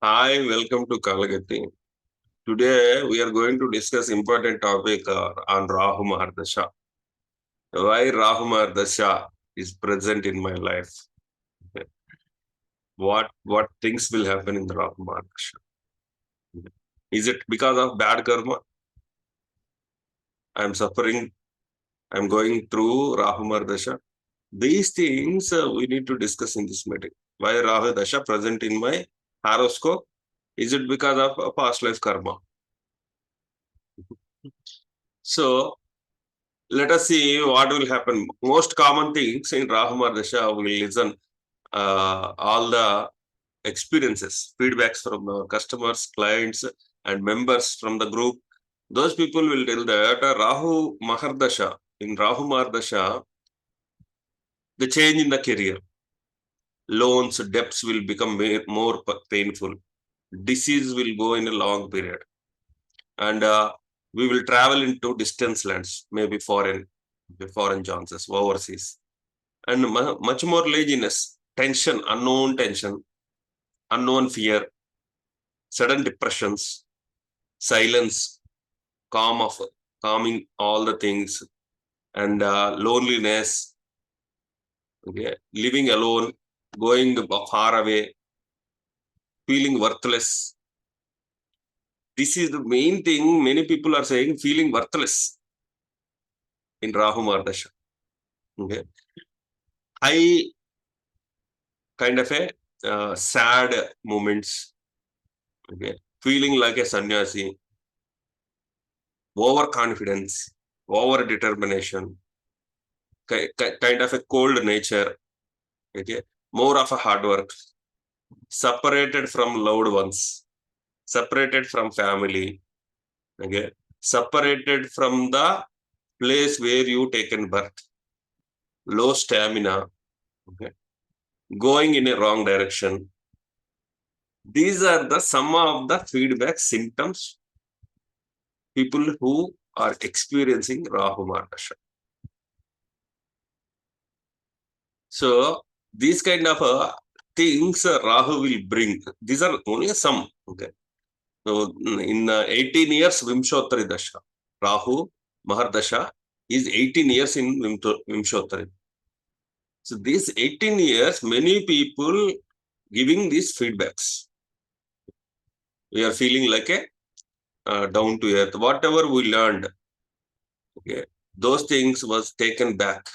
Hi, welcome to Kaalagathi. Today we are going to discuss important topic on Rahu Mahadasha. Why Rahu Mahadasha is present in my life? What things will happen in the Rahu Mahadasha? Is it because of bad karma? I am suffering. I am going through Rahu Mahadasha. These things we need to discuss in this meeting. Why Rahu Dasha present in my horoscope? Is it because of a past life karma? So let us see what will happen. Most common things in Rahu Mahadasha, we will listen all the experiences, feedbacks from the customers, clients, and members from the group. Those people will tell that Rahu Mahadasha, in Rahu Mahadasha, the change in the career, loans, debts will become more painful. Disease will go in a long period. And we will travel into distant lands, maybe foreign chances, overseas. And much more laziness, tension, unknown fear, sudden depressions, silence, calming all the things, and loneliness, okay, living alone, going far away, feeling worthless. This is the main thing many people are saying, feeling worthless in Rahu Mahadasha. Okay. I kind of a sad moments, okay, feeling like a sannyasi, overconfidence, over determination, kind of a cold nature, okay, more of a hard work, separated from loved ones, separated from family, okay, separated from the place where you taken birth, low stamina, okay, going in a wrong direction. These are the some of the feedback symptoms people who are experiencing Rahu Mahadasha. So these kind of things Rahu will bring. These are only some. Okay. So in 18 years Vimshottari Dasha, Rahu Mahadasha is 18 years in Vimshottari. So these 18 years, many people giving these feedbacks. We are feeling like a down to earth. Whatever we learned, okay, those things was taken back.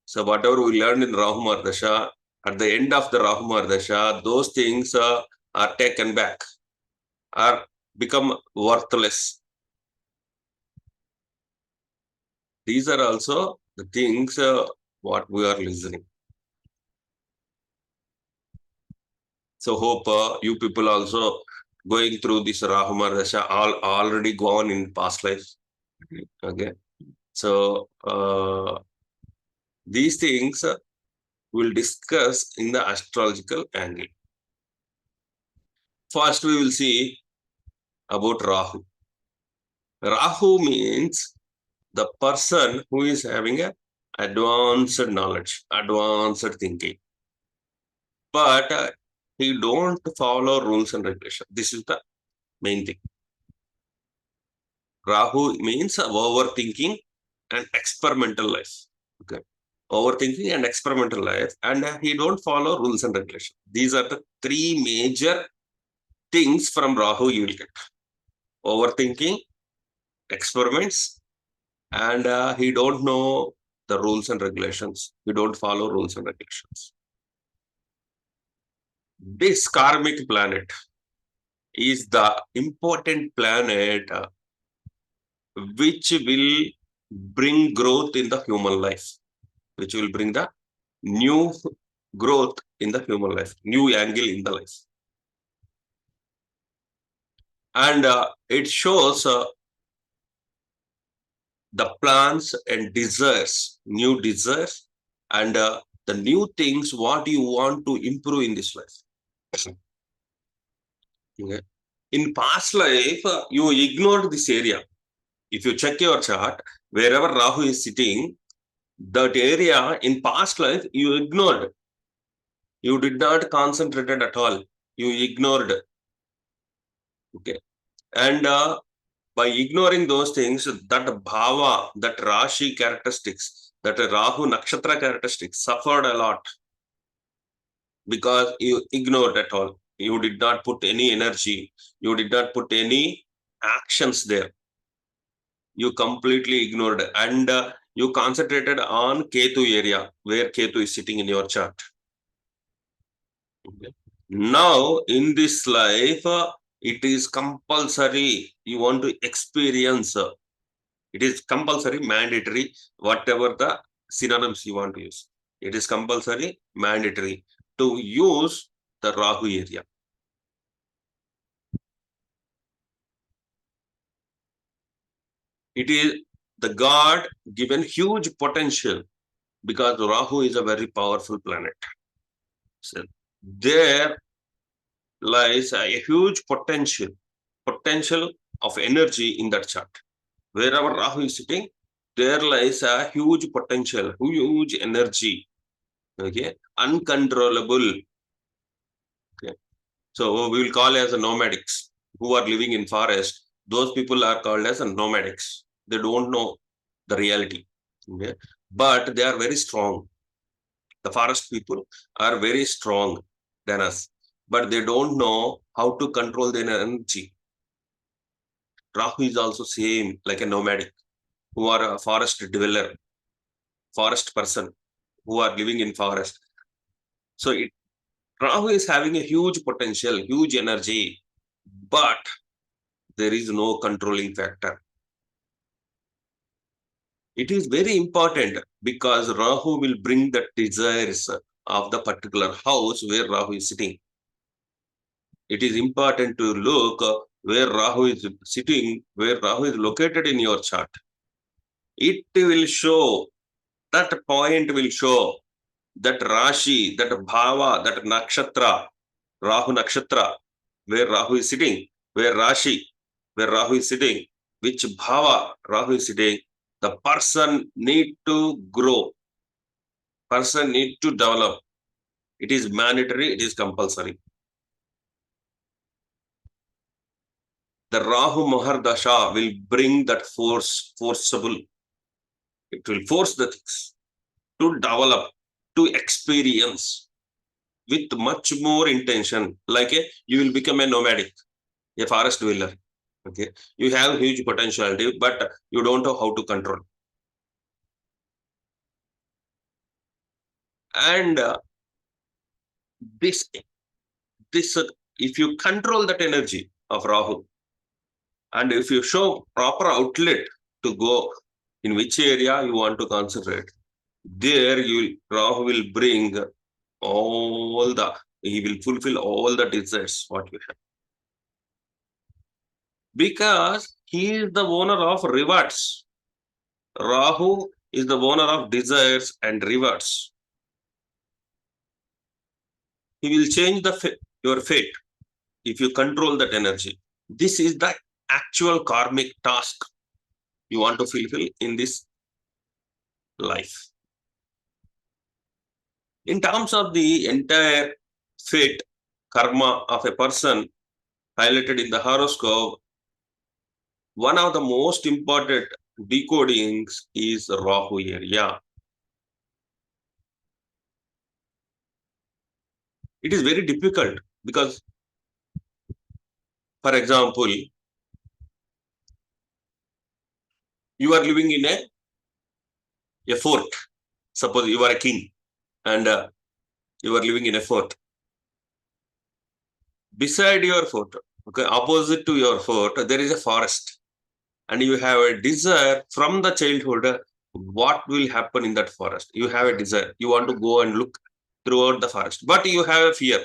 So whatever we learned in Rahu Mahadasha, at the end of the Rahu Mahadasha, those things are taken back, are become worthless. These are also the things what we are listening. So hope you people also going through this Rahu Mahadasha already gone in past life. Okay. So these things we'll discuss in the astrological angle. First, we will see about Rahu. Rahu means the person who is having a advanced knowledge, advanced thinking, but he don't follow rules and regulations. This is the main thing. Rahu means overthinking and experimental life. Okay, overthinking and experimental life, and he don't follow rules and regulations. These are the three major things from Rahu you will get: overthinking, experiments, and he don't know the rules and regulations. He don't follow rules and regulations. This karmic planet is the important planet which will bring growth in the human life, which will bring the new growth in the human life, new angle in the life. And it shows the plans and desires, new desires, and the new things what you want to improve in this life. Okay. In past life, you ignored this area. If you check your chart, wherever Rahu is sitting, that area in past life you ignored. You did not concentrate at all. You ignored. Okay. And by ignoring those things, that bhava, that Rashi characteristics, that Rahu Nakshatra characteristics suffered a lot because you ignored at all. You did not put any energy. You did not put any actions there. You completely ignored, and you concentrated on Ketu area where Ketu is sitting in your chart. Okay. Now, in this life, it is compulsory. You want to experience. It is compulsory, mandatory, whatever the synonyms you want to use. It is compulsory, mandatory to use the Rahu area. It is the God given huge potential because Rahu is a very powerful planet. So there lies a huge potential of energy in that chart. Wherever Rahu is sitting, there lies a huge potential, huge energy. Okay, uncontrollable. Okay, so we will call as a nomadics who are living in forest. Those people are called as a nomadics. They don't know the reality. Okay, but they are very strong. The forest people are very strong than us, but they don't know how to control their energy. Rahu is also same like a nomadic who are a forest dweller, forest person who are living in forest. So Rahu is having a huge potential, huge energy, but there is no controlling factor. It is very important because Rahu will bring the desires of the particular house where Rahu is sitting. It is important to look where Rahu is sitting, where Rahu is located in your chart. It will show, that point will show that Rashi, that Bhava, that Nakshatra, Rahu Nakshatra, where Rahu is sitting, where Rashi, where Rahu is sitting, which Bhava Rahu is sitting, the person need to grow, person need to develop. It is mandatory, it is compulsory. The Rahu Mahadasha will bring that forcible. It will force the things to develop, to experience with much more intention. Like you will become a nomadic, a forest dweller. Okay, you have huge potentiality, but you don't know how to control. And this, if you control that energy of Rahu, and if you show proper outlet to go in which area you want to concentrate, there Rahu will bring he will fulfill all the desires what you have. Because he is the owner of rewards. Rahu is the owner of desires and rewards. He will change your fate if you control that energy. This is the actual karmic task you want to fulfill in this life. In terms of the entire fate, karma of a person highlighted in the horoscope, one of the most important decodings is Rahu area. It is very difficult because, for example, you are living in a fort. Suppose you are a king and you are living in a fort. Beside your fort, okay, opposite to your fort, there is a forest. And you have a desire from the childhood, what will happen in that forest? You have a desire. You want to go and look throughout the forest, but you have a fear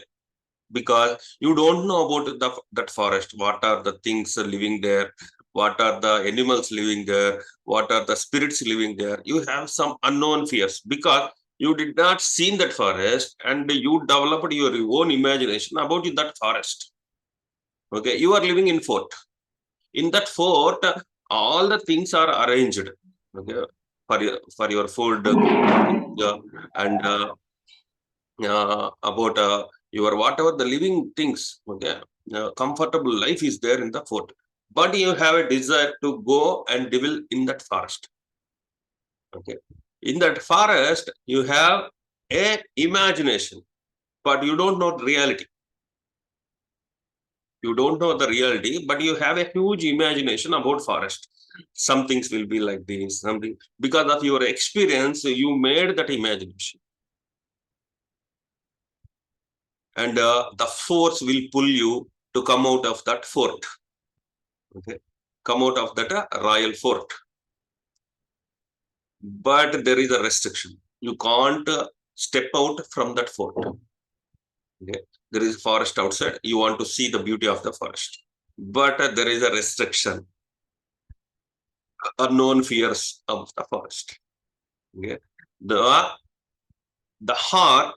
because you don't know about that forest. What are the things living there? What are the animals living there? What are the spirits living there? You have some unknown fears because you did not see that forest and you developed your own imagination about that forest. Okay, you are living in fort. In that fort, all the things are arranged. Okay, for your food, and about Your whatever the living things, okay, comfortable life is there in the fort, but you have a desire to go and dwell in that forest. Okay, in that forest you have a imagination, but you don't know reality. You don't know the reality, but you have a huge imagination about forest. Some things will be like this, something because of your experience, you made that imagination, and the force will pull you to come out of that fort. Okay, come out of that royal fort, but there is a restriction. You can't step out from that fort. Okay, there is forest outside. You want to see the beauty of the forest, but there is a restriction, unknown fears of the forest. Okay, the the heart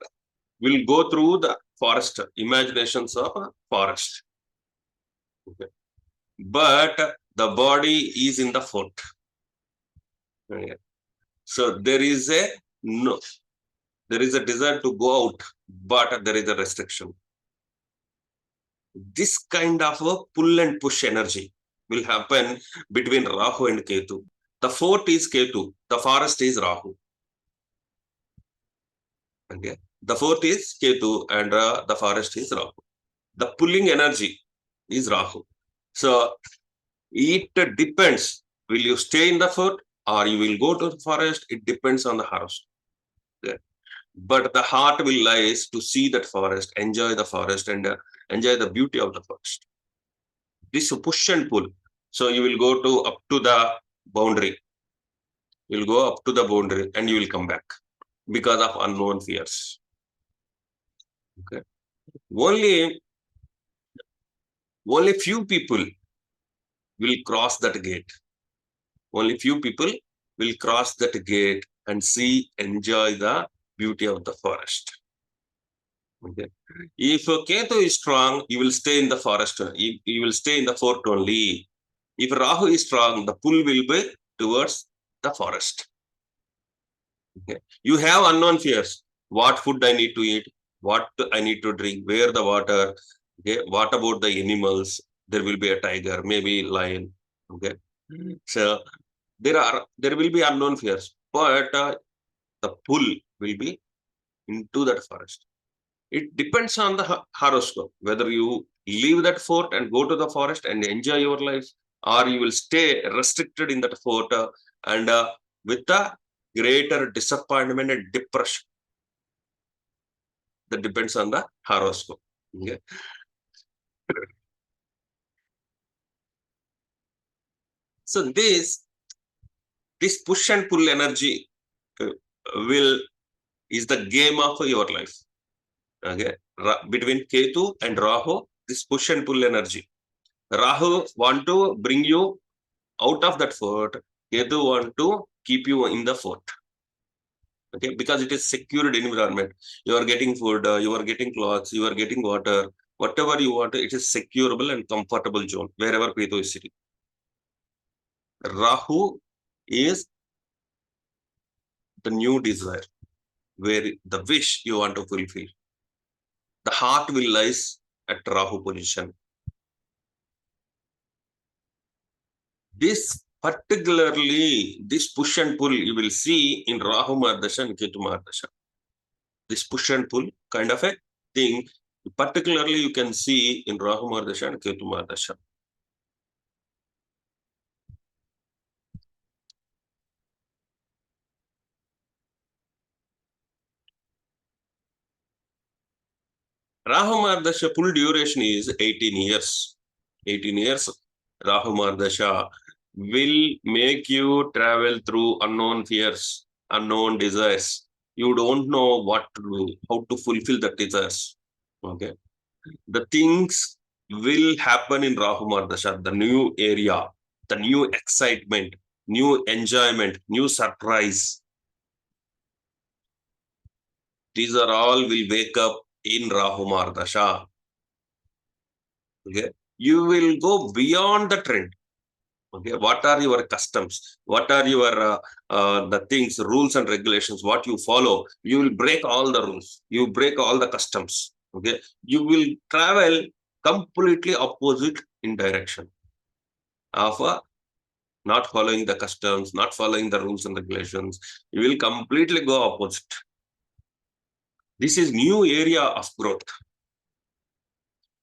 will go through the forest imaginations of a forest. Okay, but the body is in the fort. Okay. So there is a no, there is a desire to go out, but there is a restriction. This kind of a pull and push energy will happen between Rahu and Ketu. The fort is Ketu, the forest is Rahu. Okay, the fort is Ketu and the forest is Rahu. The pulling energy is Rahu. So it depends. Will you stay in the fort or you will go to the forest? It depends on the horoscope. Okay. But the heart will lies to see that forest, enjoy the forest, and enjoy the beauty of the forest. This push and pull. So you will go to up to the boundary. You'll go up to the boundary and you will come back because of unknown fears. Okay. Only few people will cross that gate. Only few people will cross that gate and see, enjoy the beauty of the forest. Okay. If Ketu is strong, you will stay in the forest. You will stay in the fort only. If Rahu is strong, the pull will be towards the forest. Okay. You have unknown fears. What food I need to eat? What I need to drink? Where the water? Okay. What about the animals? There will be a tiger, maybe lion. Okay. So there will be unknown fears, but the pull will be into that forest. It depends on the horoscope whether you leave that fort and go to the forest and enjoy your life, or you will stay restricted in that fort and with a greater disappointment and depression. That depends on the horoscope. Okay. So this push and pull energy will is the game of your life. Okay, between Ketu and Rahu, this push and pull energy. Rahu want to bring you out of that fort. Ketu want to keep you in the fort. Okay, because it is secured environment. You are getting food, you are getting clothes, you are getting water, whatever you want. It is securable and comfortable zone wherever Ketu is sitting. Rahu is the new desire, where the wish you want to fulfill. The heart will lies at Rahu position. This particularly, this push and pull you will see in Rahu Mahadasha and Ketu Mahadasha. This push and pull kind of a thing, particularly you can see in Rahu Mahadasha and Ketu Mahadasha. Rahu Mahadasha full duration is 18 years. 18 years Rahu Mahadasha will make you travel through unknown fears, unknown desires. You don't know what to do, how to fulfill the desires. Okay. The things will happen in Rahu Mahadasha, the new area, the new excitement, new enjoyment, new surprise. These are all will wake up in Rahu Mahadasha. Okay. You will go beyond the trend. Okay, what are your customs? What are your the things, rules and regulations? What you follow? You will break all the rules. You break all the customs. Okay, you will travel completely opposite in direction of not following the customs, not following the rules and regulations. You will completely go opposite. This is new area of growth.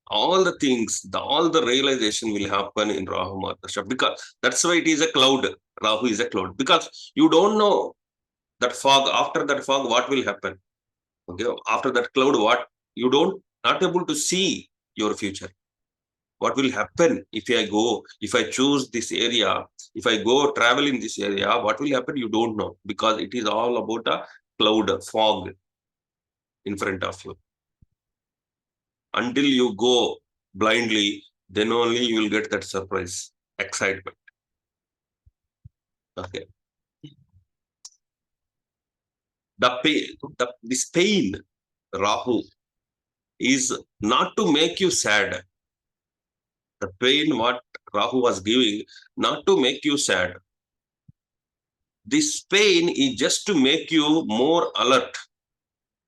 All the things, all the realization will happen in Rahu Mahadasha, because that's why it is a cloud. Rahu is a cloud, because you don't know that fog. After that fog, what will happen? Okay, after that cloud, what you don't not able to see your future. What will happen if I choose this area, if I go travel in this area, what will happen? You don't know, because it is all about a cloud, fog in front of you. Until you go blindly, then only you will get that surprise, excitement. Okay. This pain, Rahu, is not to make you sad. The pain what Rahu was giving, not to make you sad. This pain is just to make you more alert,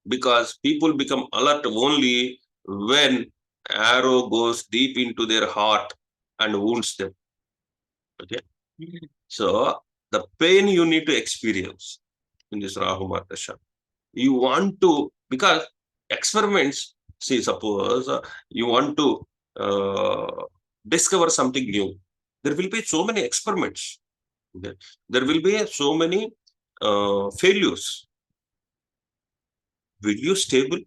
because people become alert only when arrow goes deep into their heart and wounds them. Okay. So the pain you need to experience in this Rahu Mahadasha. You want to, because experiments, see, suppose you want to discover something new. There will be so many experiments. Okay. There will be so many failures. Will you stable,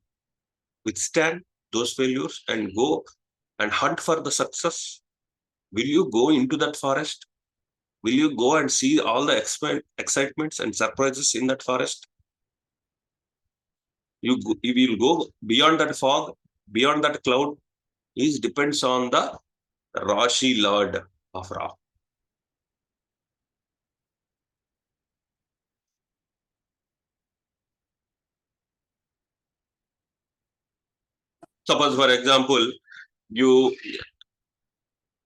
withstand those failures and go and hunt for the success? Will you go into that forest? Will you go and see all the excitements and surprises in that forest? You will go beyond that fog, beyond that cloud. It depends on the Rashi Lord of Ra. Suppose, for example, you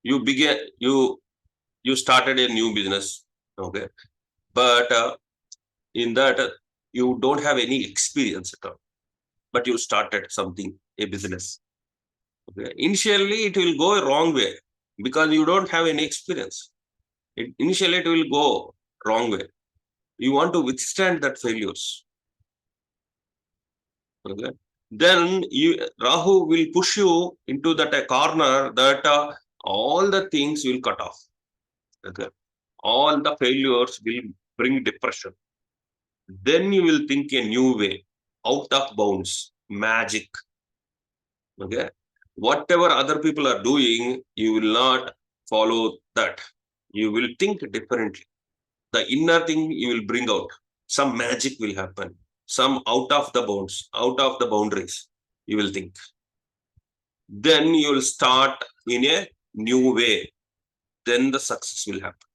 you began you started a new business, okay, but in that you don't have any experience at all, but you started something, a business. Okay. Initially, it will go a wrong way because you don't have any experience. Initially, it will go wrong way. You want to withstand that failures. Okay. Then Rahu will push you into that corner that all the things will cut off. Okay. All the failures will bring depression. Then you will think a new way, out of bounds, magic. Okay. Whatever other people are doing, you will not follow that. You will think differently. The inner thing you will bring out. Some magic will happen. Some out of the bounds, out of the boundaries, you will think. Then you will start in a new way. Then the success will happen.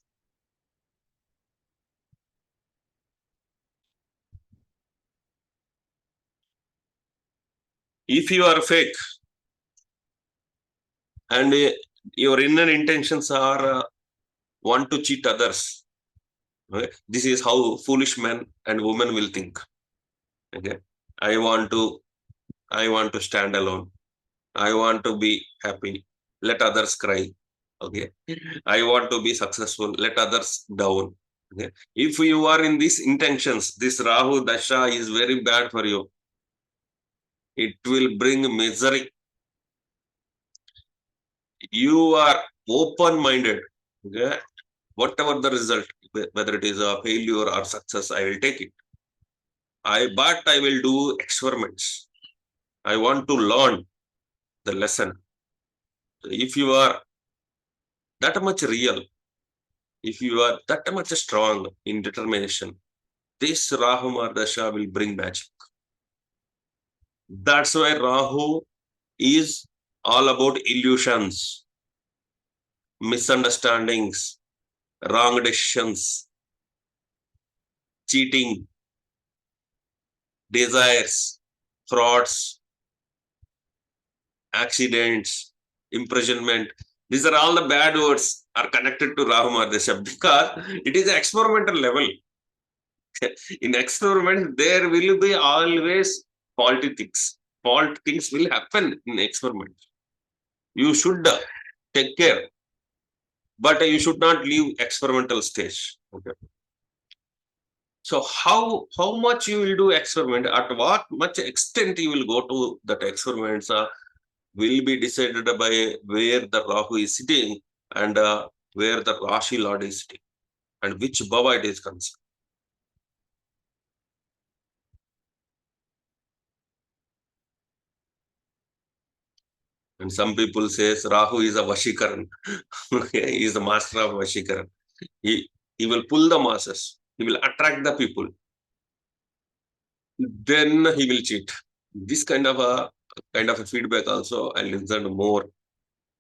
If you are fake and your inner intentions are want to cheat others, okay? This is how foolish men and women will think. Okay, I want to stand alone. I want to be happy. Let others cry. Okay, I want to be successful. Let others down. Okay, if you are in these intentions, this Rahu Dasha is very bad for you. It will bring misery. You are open-minded. Okay, whatever the result, whether it is a failure or success, I will take it. But I will do experiments. I want to learn the lesson. If you are that much real, if you are that much strong in determination, this Rahu Mahadasha will bring magic. That's why Rahu is all about illusions, misunderstandings, wrong decisions, cheating, desires, frauds, accidents, imprisonment. These are all the bad words are connected to Rahu Mahadasha, because it is experimental level. In experiment, there will be always faulty things. fault things will happen in experiment. You should take care, but you should not leave experimental stage. Okay. So how much you will do experiment, at what much extent you will go to that experiments will be decided by where the Rahu is sitting and where the Rashi Lord is sitting and which Bhava it is concerned. And some people says Rahu is a Vashikaran. He is the master of Vashikaran. He will pull the masses. He will attract the people. Then he will cheat. This kind of a feedback also I listened more.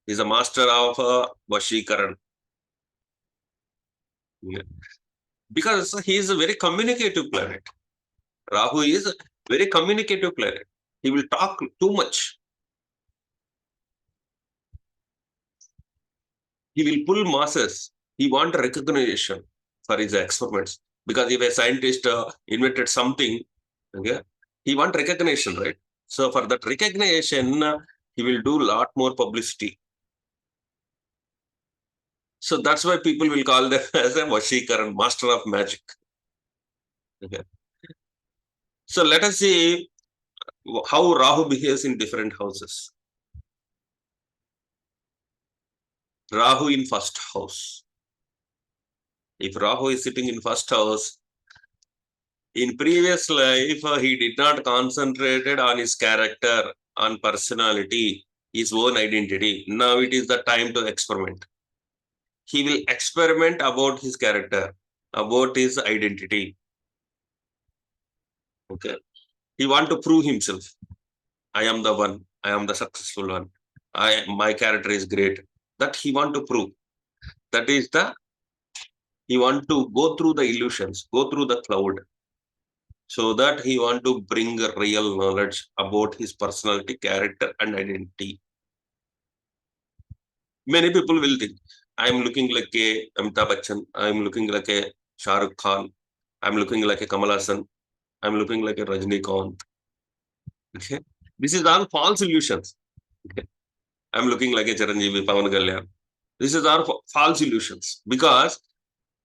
He's a master of Vashikaran. Yeah. Because he is a very communicative planet. Rahu is a very communicative planet. He will talk too much. He will pull masses. He wants recognition for his experiments. Because if a scientist invented something, okay, he wants recognition, right? So for that recognition, he will do a lot more publicity. So that's why people will call them as a Vashikaran, master of magic. Okay. So let us see how Rahu behaves in different houses. Rahu in first house. If Rahu is sitting in first house, in previous life, he did not concentrated on his character, on personality, his own identity. Now it is the time to experiment. He will experiment about his character, about his identity. Okay. He want to prove himself. I am the one. I am the successful one. My character is great. That he want to prove. That is he want to go through the illusions, go through the cloud, so that he want to bring a real knowledge about his personality, character, and identity. Many people will think, I am looking like a Amitabh Bachchan, I am looking like a Shah Rukh Khan, I am looking like a Kamal Hassan, I am looking like a Rajnikant. Okay? This is all false illusions. Okay? I am looking like a Chiranjeevi, Pawan Kalyan. This is all false illusions because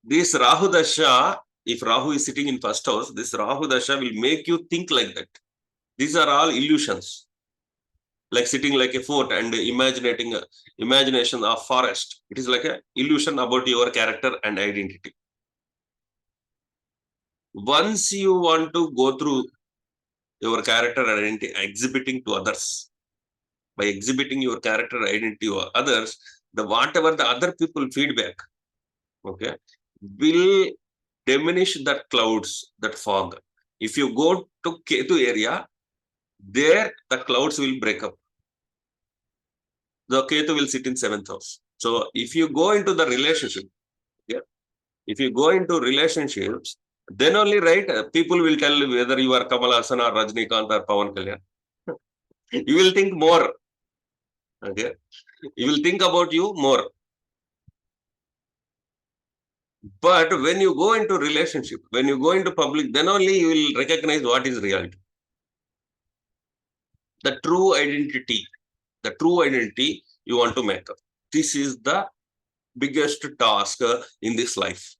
this Rahu Dasha, if Rahu is sitting in first house, this Rahu Dasha will make you think like that. These are all illusions. Like sitting like a fort and imagination of forest. It is like an illusion about your character and identity. Once you want to go through your character and identity exhibiting to others, by exhibiting your character identity to others, whatever the other people feedback, okay, will diminish that clouds, that fog. If you go to Ketu area, there the clouds will break up. The Ketu will sit in 7th house. So if you go into the relationship, yeah, if you go into relationships, then only right, people will tell whether you are Kamal Hassan or Rajnikant or Pawan Kalyan. You will think more. Okay. You will think about you more. But when you go into relationship, when you go into public, then only you will recognize what is reality. The true identity you want to make up. This is the biggest task in this life.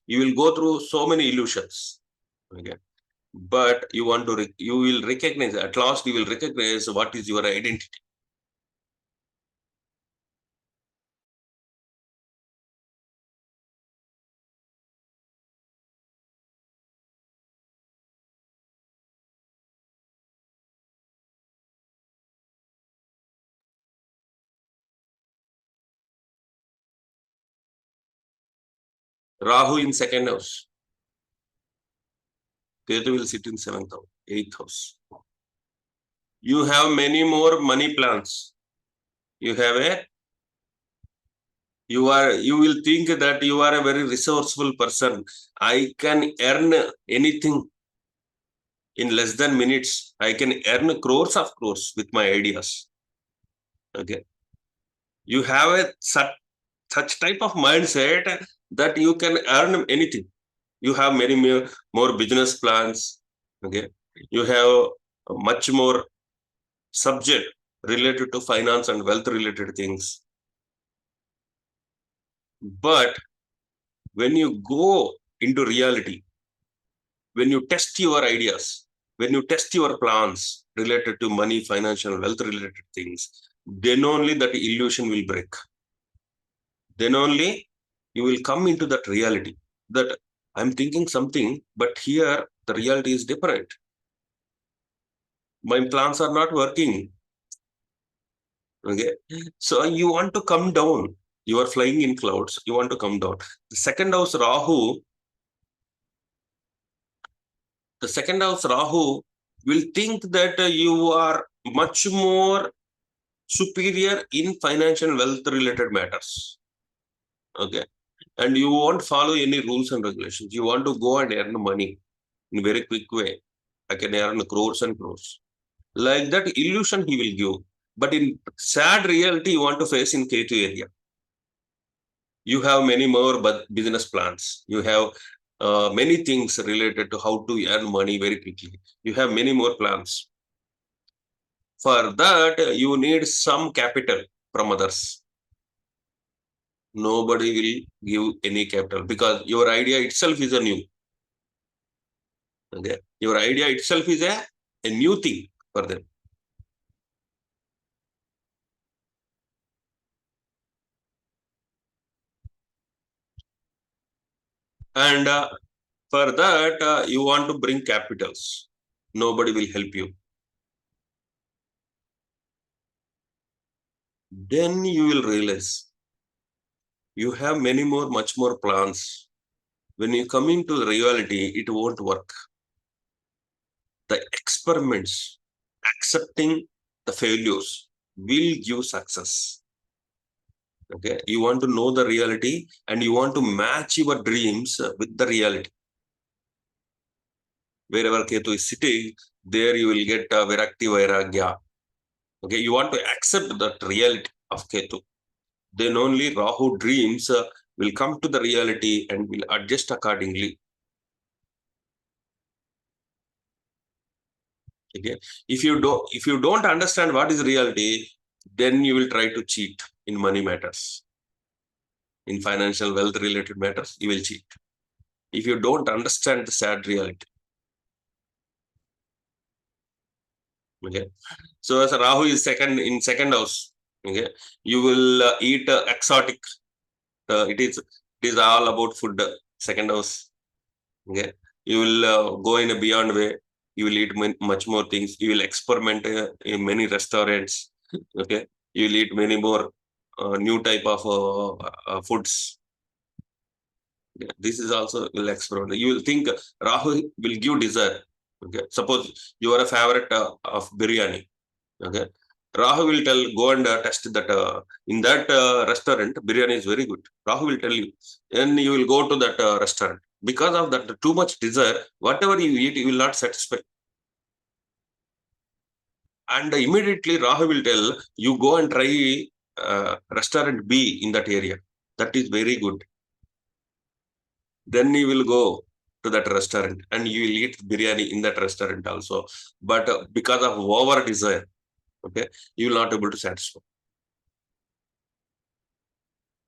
You will go through so many illusions. Okay. But you will recognize, at last you will recognize what is your identity. Rahu in second house. Ketu will sit in 7th house, 8th house. You have many more money plans. You will think that you are a very resourceful person. I can earn anything in less than minutes. I can earn crores of crores with my ideas. Okay. You have a such type of mindset that you can earn anything. You have many more business plans. Okay. You have much more subject related to finance and wealth related things. But when you go into reality, when you test your ideas, when you test your plans related to money, financial, wealth related things, then only that illusion will break. Then only you will come into that reality that I'm thinking something, but here the reality is different. My plans are not working. Okay. So you want to come down. You are flying in clouds. You want to come down. The second house Rahu, the second house Rahu will think that you are much more superior in financial wealth related matters. Okay. And you won't follow any rules and regulations. You want to go and earn money in a very quick way. I can earn crores and crores. Like that illusion he will give. But in sad reality, you want to face in K2 area. You have many more business plans. You have many things related to how to earn money very quickly. You have many more plans. For that, you need some capital from others. Nobody will give any capital because your idea itself is a new. Okay? Your idea itself is a new thing for them. And for that, you want to bring capitals. Nobody will help you. Then you will realize you have much more plans. When you come into reality, it won't work. The experiments, accepting the failures will give success. Okay, you want to know the reality and you want to match your dreams with the reality. Wherever Ketu is sitting, there you will get Virakti Vairagya. Okay, you want to accept that reality of Ketu. Then only Rahu dreams will come to the reality and will adjust accordingly. Okay, if you don't understand what is reality, then you will try to cheat in money matters, in financial wealth related matters. You will cheat if you don't understand the sad reality. Okay, so as Rahu is second house. Okay, you will eat exotic. It is all about food. Second house. Okay, you will go in a beyond way. You will eat much more things. You will experiment in many restaurants. Okay, you will eat many more new type of foods. Yeah, this is also will experiment. You will think Rahu will give desire. Okay, suppose you are a favorite of biryani. Okay, Rahu will tell go and test that in that restaurant biryani is very good. Rahu will tell you, and you will go to that restaurant. Because of that too much desire, whatever you eat, you will not satisfy. And immediately Rahu will tell you go and try restaurant B in that area. That is very good. Then you will go to that restaurant and you will eat biryani in that restaurant also. But because of over desire, okay, you will not able to satisfy.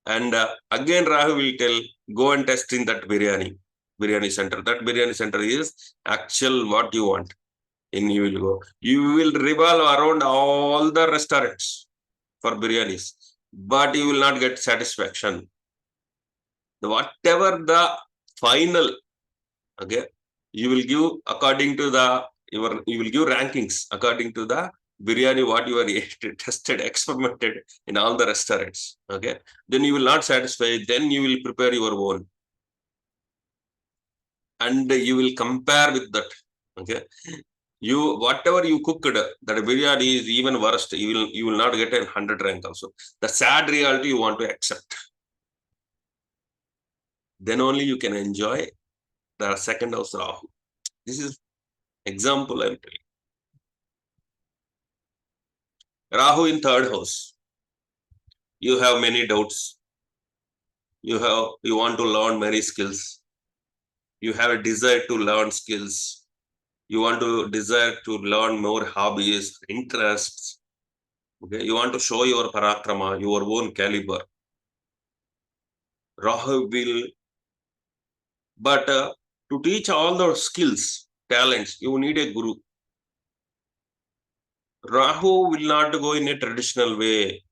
And again, Rahu will tell, go and test in that biryani center. That biryani center is actual what you want. And you will go. You will revolve around all the restaurants for biryanis, but you will not get satisfaction. Whatever the final, okay, you will give according to you will give rankings according to the biryani what you are tested, experimented in all the restaurants. Okay, then you will not satisfy. Then you will prepare your own, and you will compare with that. Okay, you whatever you cooked, that biryani is even worst. You will not get a 100 rank also. The sad reality you want to accept. Then only you can enjoy the second house Rahu. This is example I'm telling. Rahu in third house. You have many doubts. You want to learn many skills. You have a desire to learn skills. You want to desire to learn more hobbies, interests. Okay, you want to show your parakrama, your own caliber. Rahu will, but to teach all the skills, talents, you need a guru. Rahu will not go in a traditional way.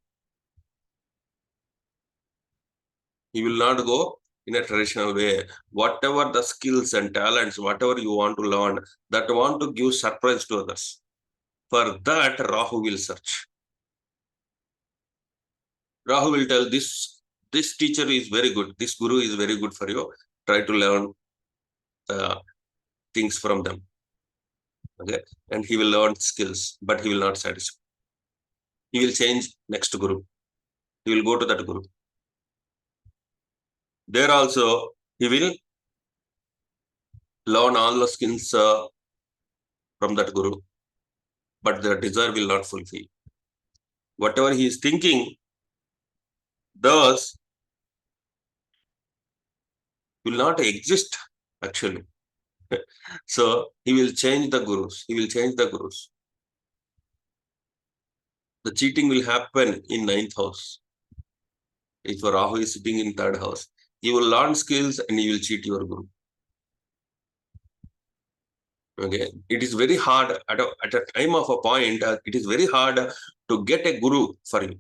He will not go in a traditional way. Whatever the skills and talents, whatever you want to learn, that want to give surprise to others. For that, Rahu will search. Rahu will tell this teacher is very good. This guru is very good for you. Try to learn things from them. Okay, and he will learn skills, but he will not satisfy. He will change next guru. He will go to that guru. There also, he will learn all the skills from that guru, but the desire will not fulfill. Whatever he is thinking, thus will not exist actually. So he will change the gurus. He will change the gurus. The cheating will happen in 9th house. If Rahu is sitting in 3rd house, you will learn skills and you will cheat your guru. Okay, it is very hard at a time of a point. It is very hard to get a guru for you.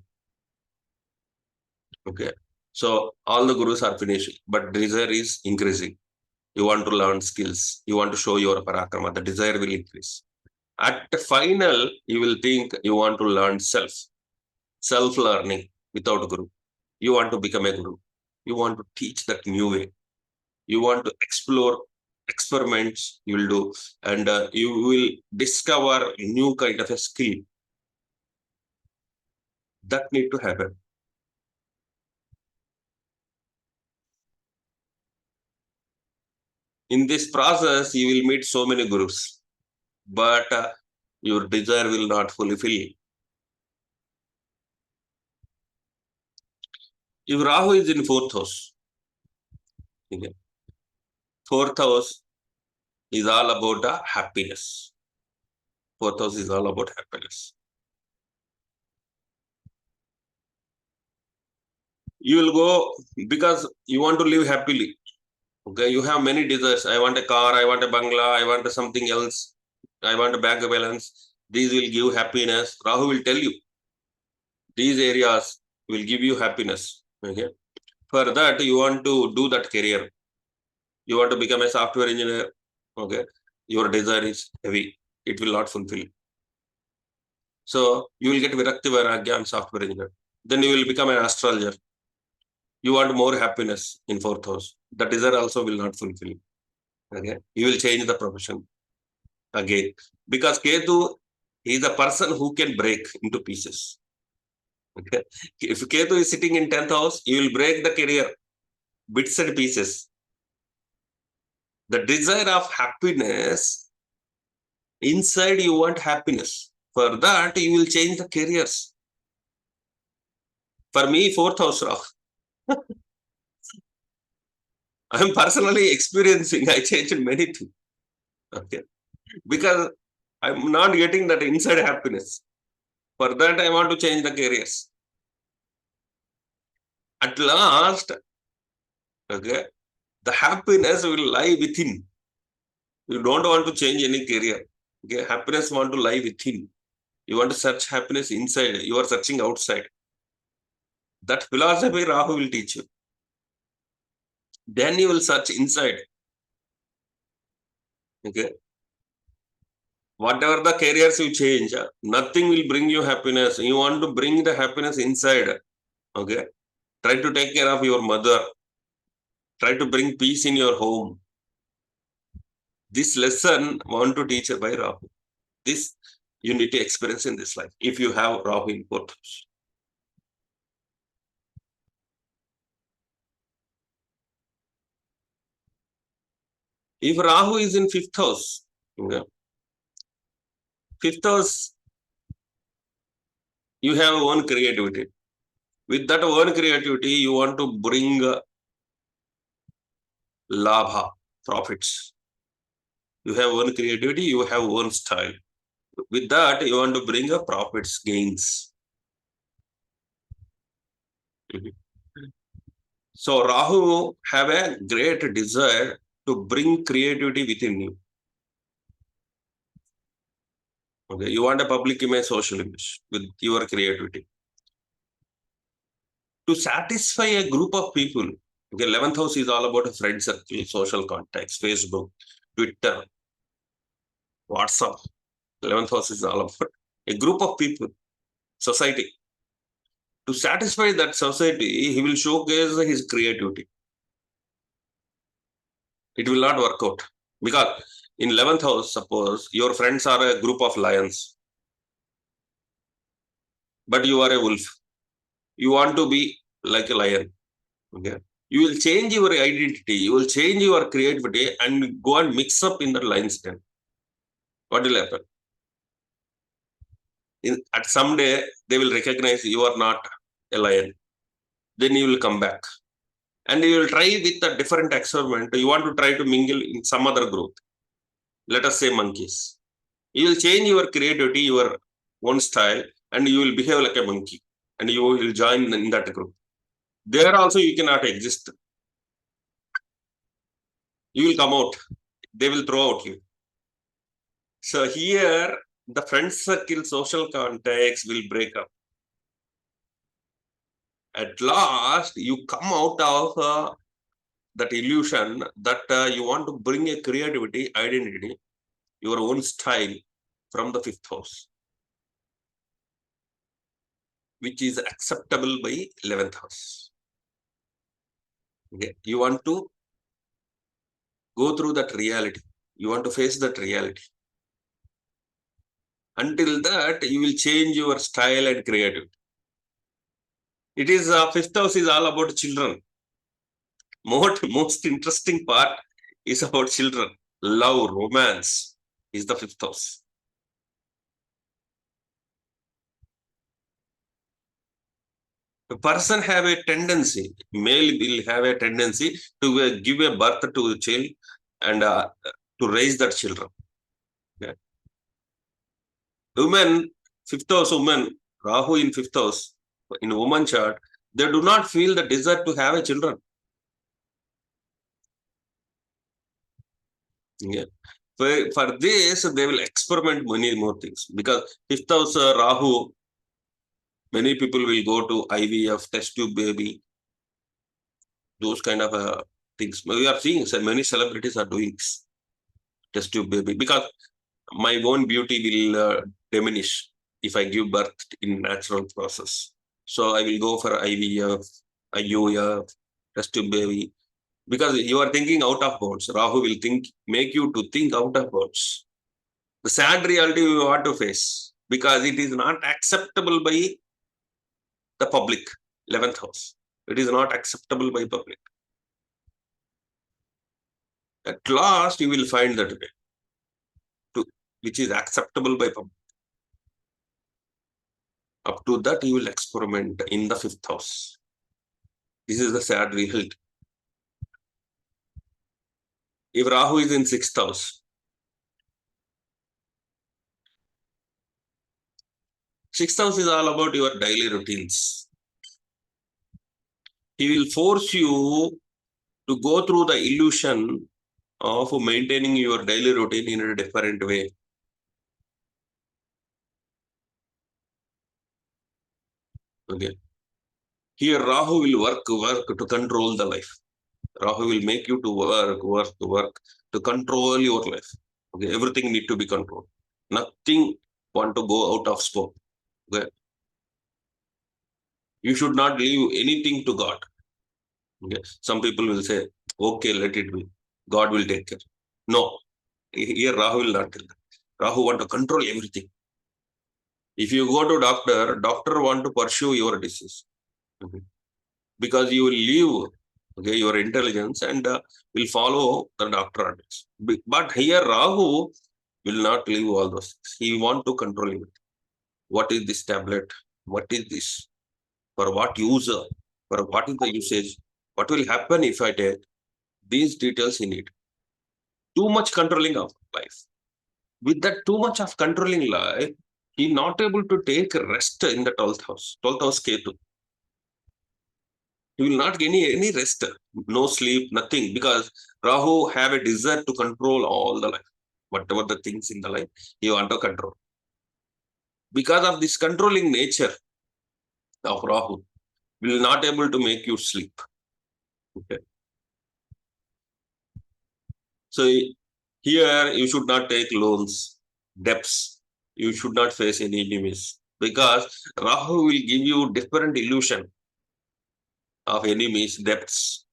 Okay, so all the gurus are finished, but desire is increasing. You want to learn skills. You want to show your parakrama. The desire will increase. At the final, you will think you want to learn self-learning without guru. You want to become a guru. You want to teach that new way. You want to explore experiments you will do, and you will discover new kind of a skill. That need to happen. In this process, you will meet so many gurus, but your desire will not fulfill. If Rahu is in 4th house, okay, 4th house is all about happiness. 4th house is all about happiness. You will go because you want to live happily. Okay, you have many desires. I want a car, I want a bangla, I want something else, I want a bank balance. These will give happiness. Rahu will tell you these areas will give you happiness. Okay, for that you want to do that career. You want to become a software engineer. Okay, your desire is heavy. It will not fulfill. So you will get Virakti Vairagya and software engineer. Then you will become an astrologer. You want more happiness in 4th house. The desire also will not fulfill. Okay, you will change the profession again, because Ketu is a person who can break into pieces. Okay, if Ketu is sitting in 10th house, you will break the career bits and pieces. The desire of happiness, inside you want happiness. For that, you will change the careers. For me, 4th house, Rahu. I am personally experiencing, I changed many things. Okay, because I'm not getting that inside happiness. For that, I want to change the careers. At last, okay, the happiness will lie within. You don't want to change any career. Okay, happiness want to lie within. You want to search happiness inside. You are searching outside. That philosophy Rahu will teach you. Then you will search inside. Okay. Whatever the careers you change, nothing will bring you happiness. You want to bring the happiness inside. Okay. Try to take care of your mother. Try to bring peace in your home. This lesson want to teach by Rahu. This you need to experience in this life if you have Rahu in 4th house. If Rahu is in 5th house, okay, 5th house, you have own creativity. With that own creativity, you want to bring labha, profits. You have own creativity, you have own style. With that, you want to bring a profits, gains. Mhm. So Rahu have a great desire to bring creativity within you. Okay, you want a public image, social image with your creativity. To satisfy a group of people, okay, 11th house is all about a friend circle, social contacts, Facebook, Twitter, WhatsApp. 11th house is all about a group of people, society. To satisfy that society, he will showcase his creativity. It will not work out because in 11th house, suppose your friends are a group of lions, but you are a wolf. You want to be like a lion. Okay. You will change your identity, you will change your creativity and go and mix up in the lion's den. What will happen? At some day, they will recognize you are not a lion. Then you will come back. And you will try with a different experiment. You want to try to mingle in some other group. Let us say monkeys. You will change your creativity, your own style, and you will behave like a monkey. And you will join in that group. There also you cannot exist. You will come out. They will throw out you. So here, the friend circle, social contacts will break up. At last, you come out of that illusion that you want to bring a creativity, identity, your own style from the 5th house, which is acceptable by 11th house. Okay. You want to go through that reality. You want to face that reality. Until that, you will change your style and creativity. It is 5th house is all about children. Most interesting part is about children. Love, romance is the 5th house. A person have a tendency, male will have a tendency to give a birth to a child and to raise that children. Yeah. Women, 5th house women, Rahu in 5th house, in woman chart, they do not feel the desire to have a children. Yeah. For this, they will experiment many more things because 5th house Rahu, many people will go to IVF, test tube baby, those kind of things. We are seeing so many celebrities are doing test tube baby because my own beauty will diminish if I give birth in natural process. So I will go for IVF, IUF, test tube baby because you are thinking out of bounds. Rahu will make you to think out of bounds. The sad reality we want to face because it is not acceptable by the public. 11th house. It is not acceptable by public. At last, you will find that way, which is acceptable by public. Up to that, you will experiment in the 5th house. This is the sad reality. If Rahu is in 6th house, 6th house is all about your daily routines. He will force you to go through the illusion of maintaining your daily routine in a different way. Okay. Here, Rahu will work to control the life. Rahu will make you to work to control your life. Okay, everything need to be controlled. Nothing want to go out of scope. Okay. You should not leave anything to God. Okay. Some people will say, okay, let it be. God will take care. No, here Rahu will not tell that. Rahu want to control everything. If you go to doctor want to pursue your disease. Okay. Because you will leave your intelligence and will follow the doctor advice. But here Rahu will not leave all those things. He want to control it. What is this tablet? What is this? For what user? For what is the usage? What will happen if I take? These details he need. Too much controlling of. life. With that too much of controlling life, he not able to take rest in the 12th house. 12th house Ketu. He will not get any rest, no sleep, nothing, because Rahu have a desire to control all the life. Whatever the things in the life, he want to control. Because of this controlling nature of Rahu, will not able to make you sleep. Okay. So here you should not take loans, debts. You should not face any enemies, because Rahu will give you different illusion of enemies, debts.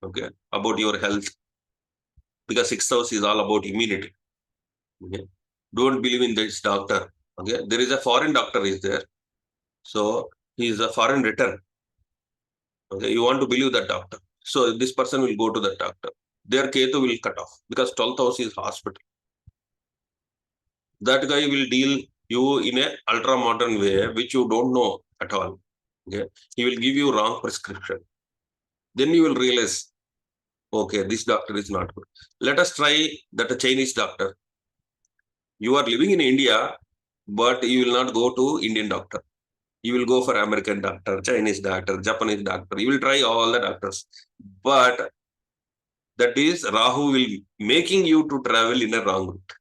Okay, about your health, because 6th house is all about immunity. Okay, don't believe in this doctor. Okay, there is a foreign doctor is there, so he is a foreign return. Okay, you want to believe that doctor, so this person will go to that doctor. Their Ketu will cut off, because 12th house is hospital. That guy will deal you in a ultra modern way, which you don't know at all. Okay, he will give you wrong prescription. Then you will realize, okay, this doctor is not good. Let us try that Chinese doctor. You are living in India, but you will not go to Indian doctor. You will go for American doctor, Chinese doctor, Japanese doctor. You will try all the doctors. But that is Rahu will making you to travel in a wrong route.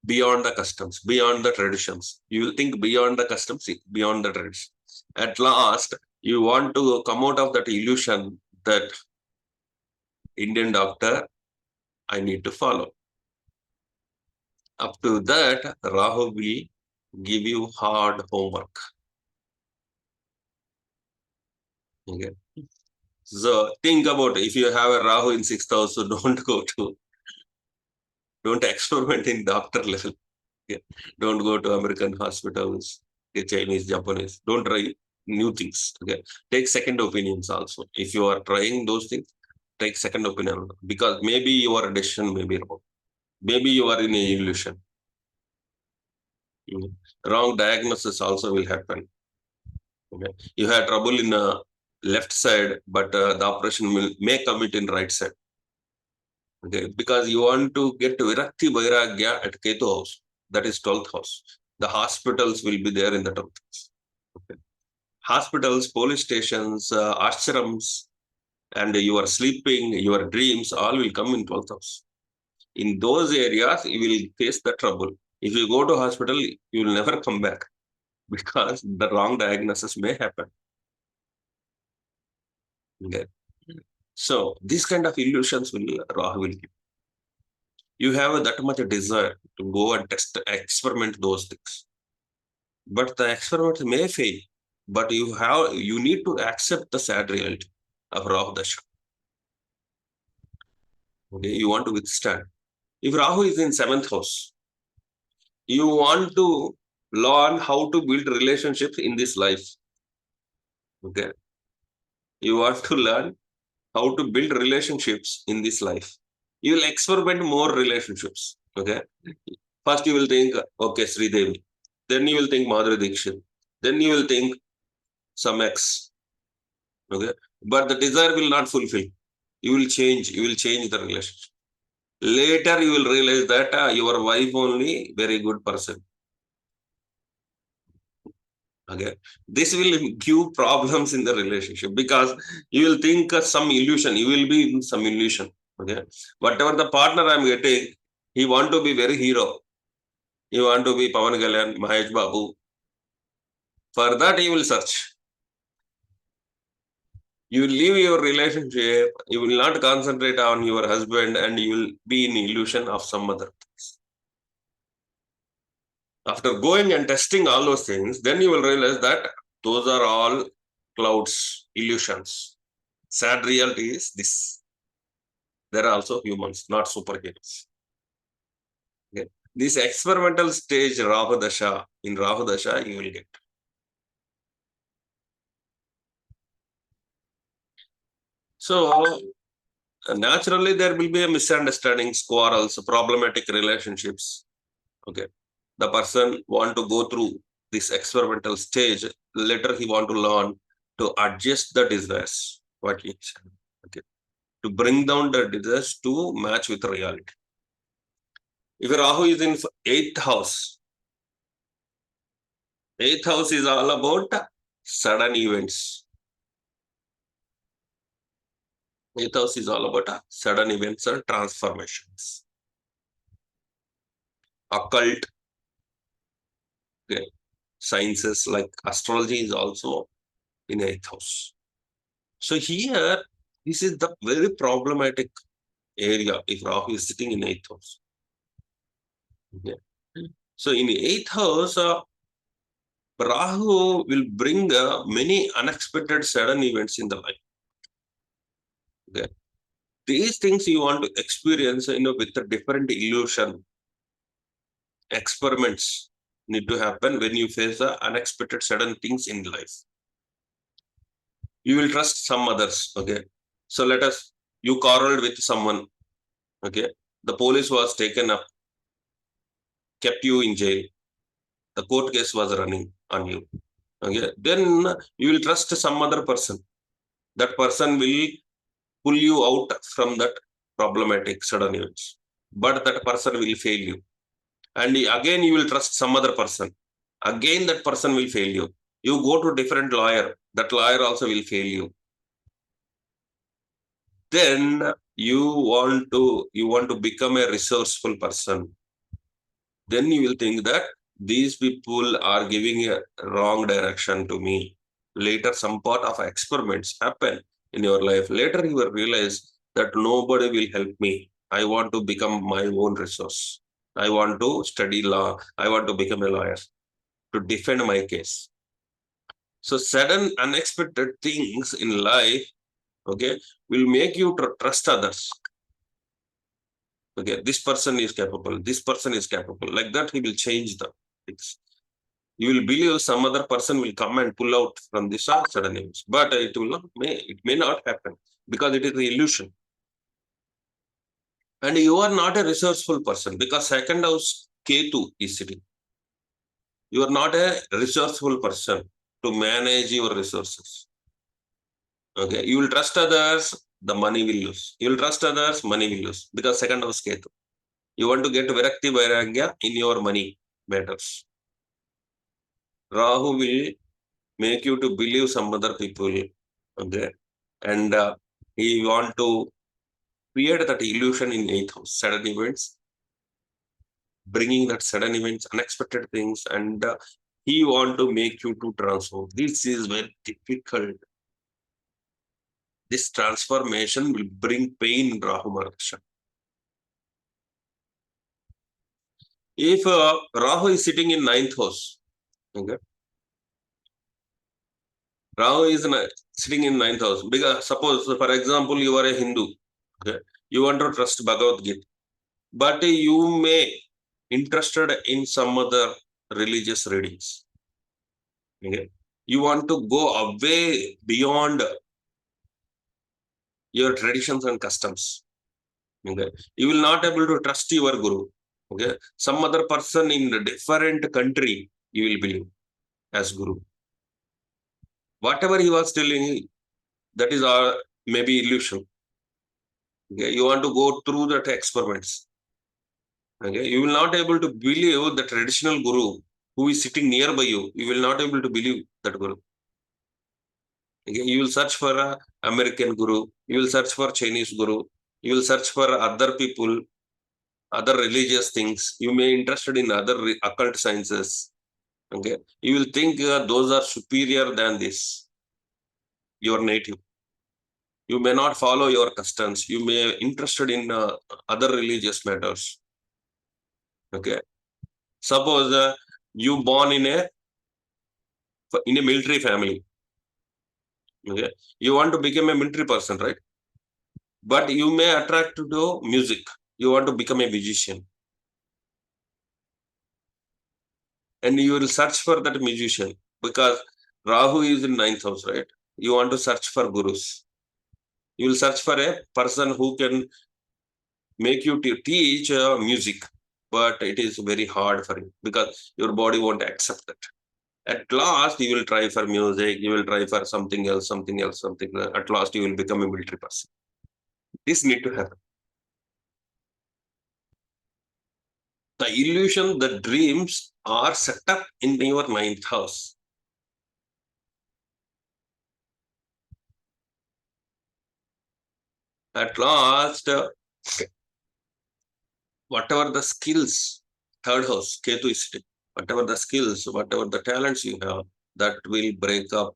Beyond the customs, beyond the traditions. You will think beyond the customs, beyond the tradition. At last, you want to come out of that illusion that Indian doctor, I need to follow. Up to that, Rahu will give you hard homework. Okay. So think about it. If you have a Rahu in 6th house, so don't experiment in doctor level. Okay. Don't go to American hospitals, Chinese, Japanese. Don't try new things. Okay. Take second opinions also. If you are trying those things, take second opinion, because maybe your decision may be wrong. Maybe you are in a illusion. Wrong diagnosis also will happen. Okay. You have trouble in the left side, but the operation may commit in right side. Okay. Because you want to get Virakti Vairagya at Ketu house. That is 12th house. The hospitals will be there in the 12th house. Okay. Hospitals, police stations, ashrams, and your sleeping, your dreams, all will come in 12th house. In those areas, you will face the trouble. If you go to hospital, you will never come back, because the wrong diagnosis may happen. Okay. So these kind of illusions will Rahu will give. You have that much desire to go and experiment those things, but the experiment may fail. But you need to accept the sad reality of Rahu Dasha. Okay, you want to withstand. If Rahu is in 7th house, you want to learn how to build relationships in this life. Okay, you want to learn how to build relationships in this life. You will experiment more relationships. Okay, first you will think, okay, Sri Devi. Then you will think Madhuri Dixit. Then you will think some ex. Okay, but the desire will not fulfill. You will change. You will change the relationship. Later, you will realize that your wife only very good person. Okay, this will give problems in the relationship, because you will think some illusion. You will be in some illusion. Okay, whatever the partner I am getting, he want to be very hero. He want to be Pawan Kalyan, Mahesh Babu. For that, he will search. You leave your relationship, you will not concentrate on your husband, and you will be in illusion of some other things. After going and testing all those things, then you will realize that those are all clouds, illusions. Sad reality is this. There are also humans, not superheroes. Okay. This experimental stage, Rahu Dasha, in Rahu Dasha, you will get. So, naturally, there will be a misunderstandings, quarrels, problematic relationships. Okay, the person want to go through this experimental stage. Later, he want to learn to adjust the desires. What he said. Okay, to bring down the desires to match with reality. If Rahu is in 8th house, 8th house is all about sudden events. 8th house is all about sudden events and transformations. Occult, okay, sciences like astrology is also in 8th house. So here, this is the very problematic area if Rahu is sitting in 8th house. Okay. So in 8th house, Rahu will bring many unexpected sudden events in the life. Okay. These things you want to experience, with a different illusion. Experiments need to happen when you face the unexpected sudden things in life. You will trust some others. Okay. So you quarreled with someone. Okay. The police was taken up, kept you in jail. The court case was running on you. Okay. Then you will trust some other person. That person will pull you out from that problematic sudden events. But that person will fail you. And again, you will trust some other person. Again, that person will fail you. You go to different lawyer. That lawyer also will fail you. Then you want to become a resourceful person. Then you will think that these people are giving a wrong direction to me. Later, some part of experiments happen in your life. Later, you will realize that nobody will help me. I want to become my own resource. I want to study law. I want to become a lawyer to defend my case. So sudden, unexpected things in life, okay, will make you trust others. Okay, this person is capable. This person is capable. Like that, he will change the things. You will believe some other person will come and pull out from this sudden events, but it may not happen because it is the illusion. And you are not a resourceful person because second house Ketu is sitting. You are not a resourceful person to manage your resources. Okay, you will trust others, the money will lose. You will trust others, money will lose because second house Ketu. You want to get Virakti Vairagya in your money matters. Rahu will make you to believe some other people. Okay, and he want to create that illusion in 8th house, sudden events, bringing that sudden events, unexpected things, and he want to make you to transform. This is very difficult. This transformation will bring pain in Rahu Mahadasha. If Rahu is sitting in 9th house, okay, Rahu is sitting in 9th house. Because suppose, for example, you are a Hindu, okay, you want to trust Bhagavad Gita, but you may interested in some other religious readings. Okay, you want to go away beyond your traditions and customs. Okay, you will not able to trust your guru. Okay, some other person in a different country you will believe as guru. Whatever he was telling, that is maybe illusion. Okay, you want to go through that experiments. Okay, you will not able to believe the traditional guru who is sitting nearby you. You will not able to believe that guru. Okay, you will search for a American guru. You will search for Chinese guru. You will search for other people, other religious things. You may interested in other occult sciences. Okay, you will think those are superior than this. Your native. You may not follow your customs. You may interested in other religious matters. Okay, suppose you born in a military family. Okay, you want to become a military person, right? But you may attract to music. You want to become a musician. And you will search for that musician because Rahu is in 9th house, right? You want to search for gurus. You will search for a person who can make you to teach music, but it is very hard for you because your body won't accept that. At last, you will try for music, you will try for something else, something else, something else. At last, you will become a military person. This need to happen. The illusion, the dreams are set up in your ninth house. At last, whatever the skills, third house, Ketu is sitting, whatever the skills, whatever the talents you have, that will break up.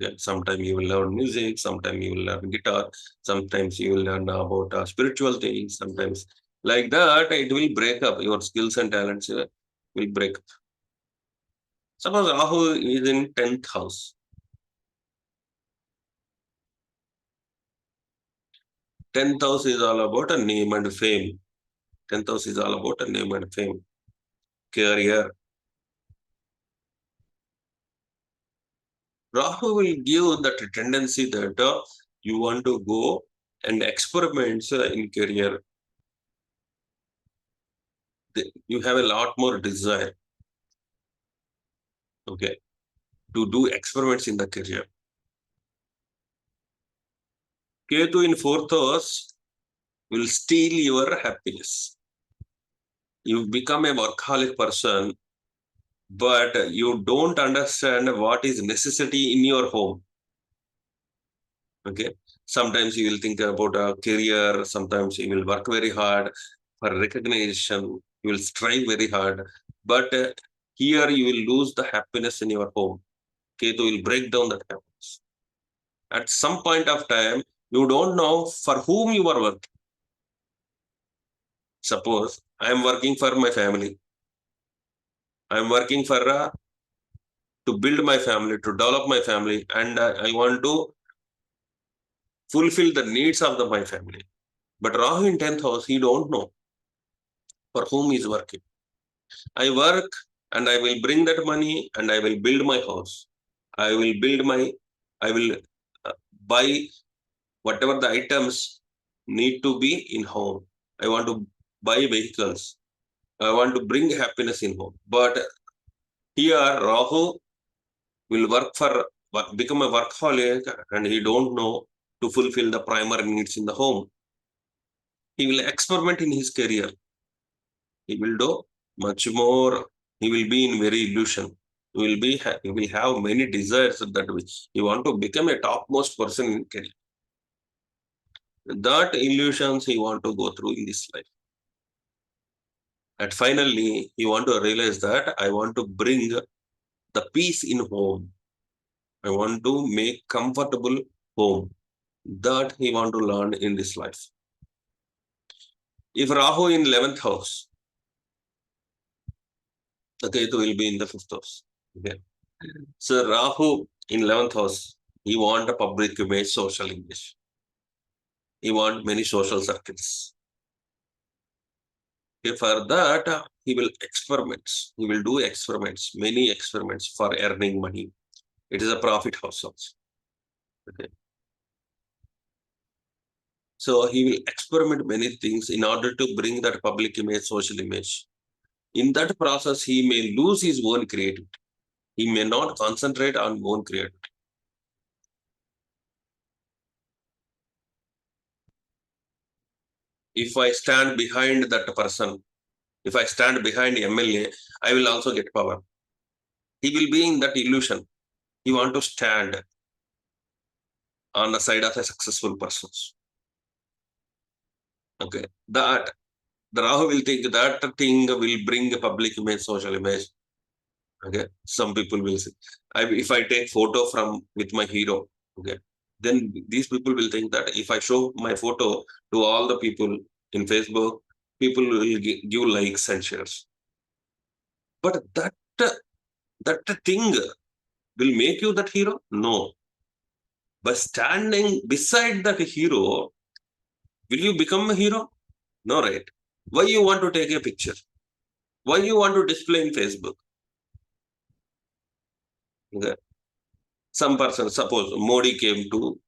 Yeah, sometimes you will learn music, sometimes you will learn guitar, sometimes you will learn about spiritual things, sometimes like that, it will break up. Your skills and talents will break up. Suppose Rahu is in 10th house. 10th house is all about a name and fame. 10th house is all about a name and fame, career. Rahu will give that tendency that you want to go and experiments in career. You have a lot more desire, okay, to do experiments in the career. Ketu in 4th house will steal your happiness. You become a workaholic person, but you don't understand what is necessity in your home. Okay. Sometimes you will think about a career. Sometimes you will work very hard for recognition. You will strive very hard. But here you will lose the happiness in your home. Ketu will break down that happiness. At some point of time, you don't know for whom you are working. Suppose I am working for my family. I am working for to build my family, to develop my family, and I want to fulfill the needs of my family. But Rahu in 10th house, he don't know for whom he is working. I work and I will bring that money and I will build my house. I will buy whatever the items need to be in home. I want to buy vehicles. I want to bring happiness in home. But here, Rahu will become a workaholic and he don't know to fulfill the primary needs in the home. He will experiment in his career. He will do much more. He will be in very illusion. He will have many desires that he want to become a topmost person in career. That illusions he want to go through in this life. And finally, he want to realize that I want to bring the peace in home. I want to make comfortable home. That he want to learn in this life. If Rahu in 11th house, the Ketu will be in the 5th house. Okay. So Rahu in 11th house, he want a public image, social image. He want many social circles. Okay, for that, he will experiments. He will do experiments, many experiments for earning money. It is a profit house also. Okay. So he will experiment many things in order to bring that public image, social image. In that process, he may lose his own creativity. He may not concentrate on own creativity. If I stand behind that person, if I stand behind MLA, I will also get power. He will be in that illusion. He want to stand on the side of a successful person. Okay. That the Rahu will think that thing will bring a public image, social image. Okay. Some people will say, if I take photo with my hero, okay, then these people will think that if I show my photo to all the people in Facebook, people will give likes and shares. But that thing will make you that hero? No. By standing beside that hero, will you become a hero? No, right? Why you want to take a picture? Why you want to display in Facebook? Okay. Some person, suppose Modi came to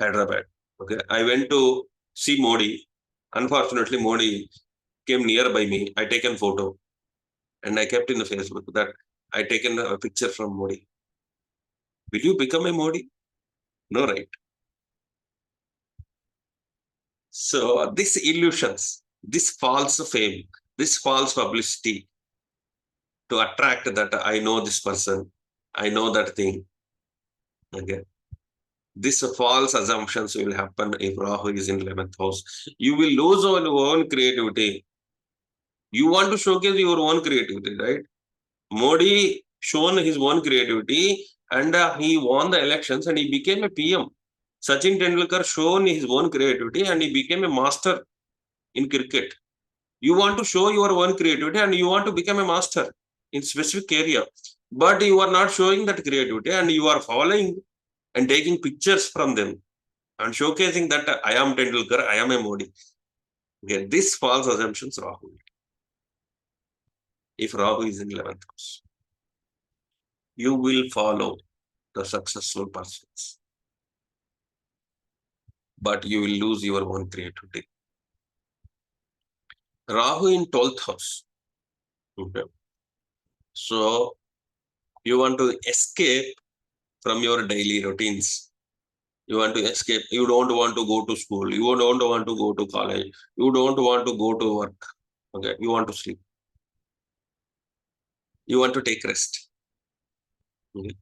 Hyderabad. Okay. I went to see Modi. Unfortunately, Modi came nearby me. I taken photo and I kept in the Facebook that I taken a picture from Modi. Will you become a Modi? No, right? So these illusions, this false fame, this false publicity to attract that I know this person, I know that thing. Okay. These false assumptions will happen if Rahu is in 11th house. You will lose your own creativity. You want to showcase your own creativity, right? Modi shown his own creativity and he won the elections and he became a PM. Sachin Tendulkar shown his own creativity and he became a master in cricket. You want to show your own creativity and you want to become a master in specific area, but you are not showing that creativity and you are following and taking pictures from them and showcasing that I am Tendulkar, I am a Modi. Okay, this false assumptions Rahu. If Rahu is in 11th house, you will follow the successful persons, but you will lose your own creativity. Rahu in 12th house. Okay. So you want to escape from your daily routines. You want to escape. You don't want to go to school. You don't want to go to college. You don't want to go to work. Okay. You want to sleep. You want to take rest. Okay.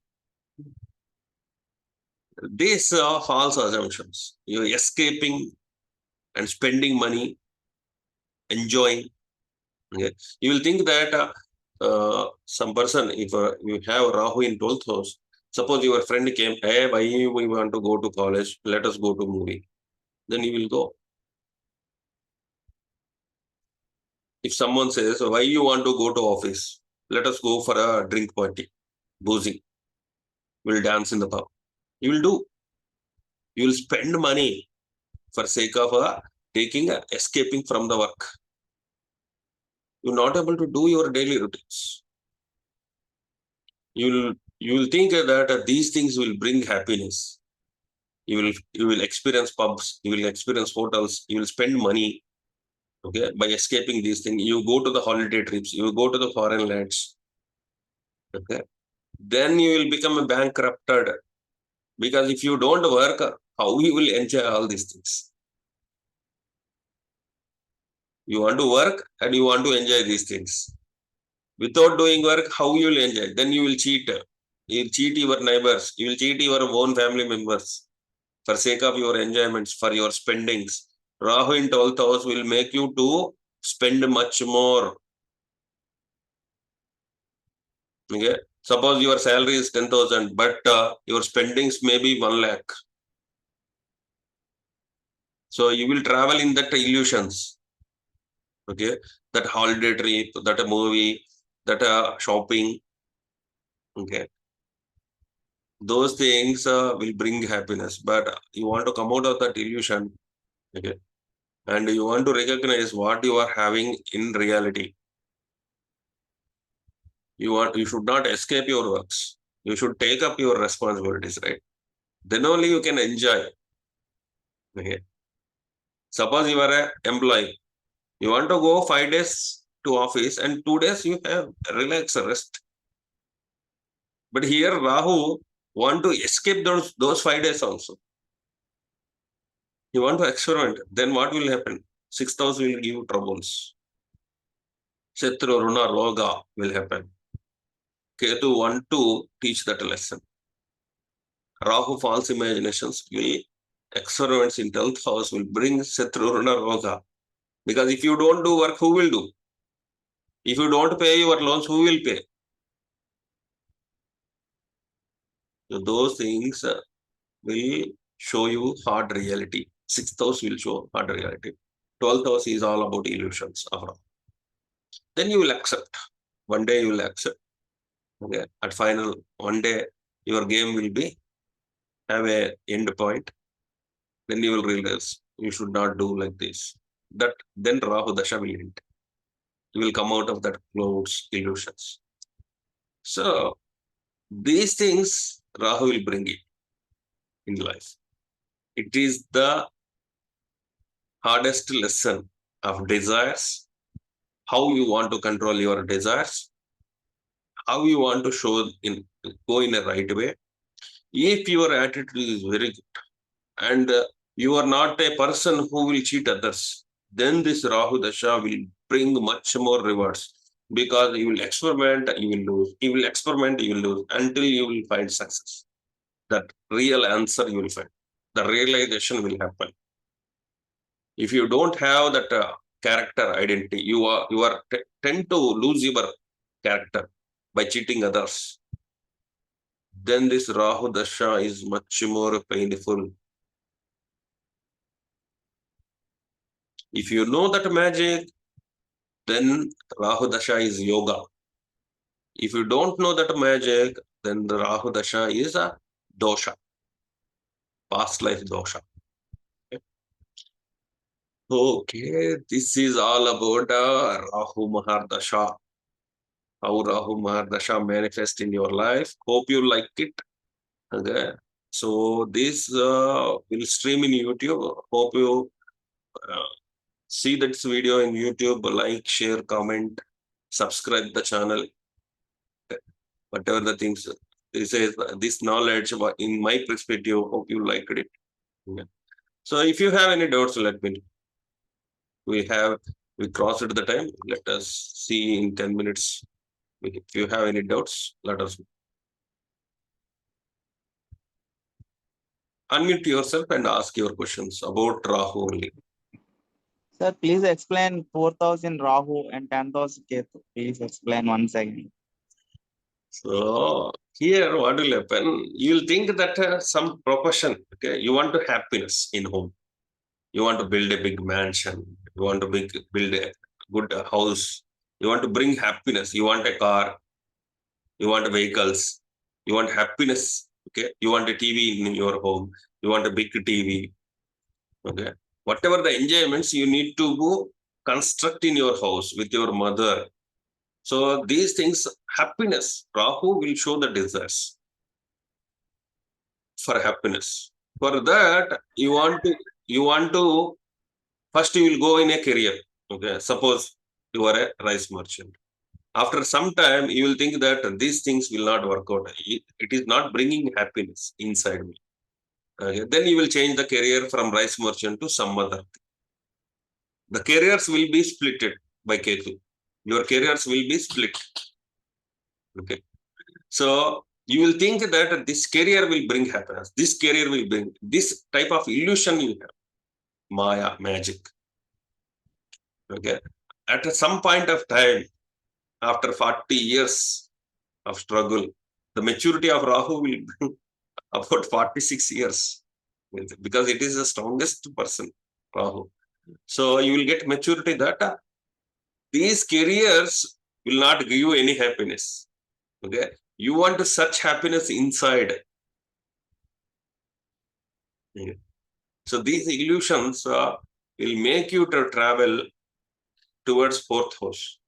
These are false assumptions. You're escaping and spending money, enjoying. Okay. You will think that some person, if you have Rahu in 12th house, suppose your friend came, hey, why we want to go to college? Let us go to movie. Then you will go. If someone says, why you want to go to office? Let us go for a drink party, boozing. We'll dance in the pub. You will do. You will spend money for sake of escaping from the work. You're not able to do your daily routines. You will think that these things will bring happiness. You will experience pubs. You will experience hotels. You will spend money. Okay, by escaping these things, you go to the holiday trips. You go to the foreign lands. Okay, then you will become a bankrupted. Because if you don't work, how you will enjoy all these things? You want to work and you want to enjoy these things. Without doing work, how you will enjoy? Then you will cheat. You will cheat your neighbors. You will cheat your own family members for sake of your enjoyments, for your spendings. Rahu in 12th house will make you to spend much more. Okay. Suppose your salary is 10,000, but your spendings may be 1 lakh. So you will travel in that illusions. Okay, that holiday trip, that a movie, that shopping. Okay, those things will bring happiness, but you want to come out of that illusion. Okay, and you want to recognize what you are having in reality. You should not escape your works. You should take up your responsibilities, right? Then only you can enjoy. Okay, suppose you are an employee. You want to go 5 days to office and 2 days you have relax, rest. But here Rahu want to escape those 5 days also. You want to experiment. Then what will happen? 6th house will give troubles. Shatru, Runa, Roga will happen. Ketu want to teach that lesson. Rahu false imaginations will experiments in 12th house will bring Shatru, Runa, Roga. Because if you don't do work, who will do? If you don't pay your loans, who will pay? So those things will show you hard reality. 6th house will show hard reality. 12th house is all about illusions of Rahu. Then you will accept. One day you will accept. Okay. At final, one day your game will be have a end point. Then you will realize you should not do like this. That then Rahu Dasha will end. You will come out of that clouds illusions. So these things Rahu will bring it in life. It is the hardest lesson of desires, how you want to control your desires, how you want to go in a right way. If your attitude is very good and You are not a person who will cheat others. Then this Rahu Dasha will bring much more rewards because you will experiment, you will lose. You will experiment, you will lose until you will find success. That real answer you will find. The realization will happen. If you don't have that character identity, you are tend to lose your character by cheating others. Then this Rahu Dasha is much more painful. If you know that magic, then Rahu Dasha is yoga. If you don't know that magic, then the Rahu Dasha is a dosha, past life dosha. Okay, this is all about Rahu Mahadasha. How Rahu Mahadasha manifest in your life. Hope you like it. Okay. So this will stream in YouTube. Hope you see this video in YouTube. Like, share, comment, subscribe the channel. Whatever the things. This is this knowledge in my perspective. Hope you liked it. Yeah. So if you have any doubts, let me know. We crossed the time. Let us see in 10 minutes. If you have any doubts, let us know. Unmute yourself and ask your questions about Rahu only. Sir, please explain 4,000 Rahu and 10,000 Ketu. Please explain once again. So here, what will happen? You will think that some profession. Okay, you want to happiness in home. You want to build a big mansion. You want to build a good house. You want to bring happiness. You want a car. You want vehicles. You want happiness. Okay, you want a TV in your home. You want a big TV. Okay, whatever the enjoyments you need to go construct in your house with your mother. So these things, happiness, Rahu will show the desires for happiness. For that, you want to first you will go in a career. Okay, suppose you are a rice merchant. After some time, you will think that these things will not work out. It is not bringing happiness inside me. Okay, then you will change the career from rice merchant to some other. The careers will be splitted by Ketu. Your careers will be split. Okay. So you will think that this career will bring happiness. This career will bring this type of illusion you have. Maya, magic. Okay. At some point of time, after 40 years of struggle, the maturity of Rahu will bring about 46 years because it is the strongest person, Rahu. So you will get maturity that these careers will not give you any happiness. Okay. You want to search happiness inside. Okay. So these illusions will make you to travel towards fourth house.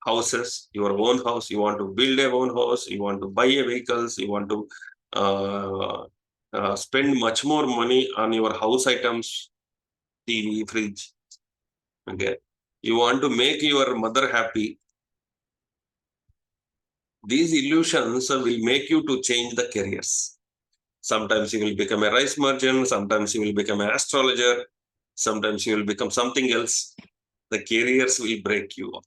Houses, your own house, you want to build a own house, you want to buy a vehicles, you want to spend much more money on your house items, TV, fridge. Okay. You want to make your mother happy. These illusions will make you to change the careers. Sometimes you will become a rice merchant, sometimes you will become an astrologer, sometimes you will become something else. The careers will break you up.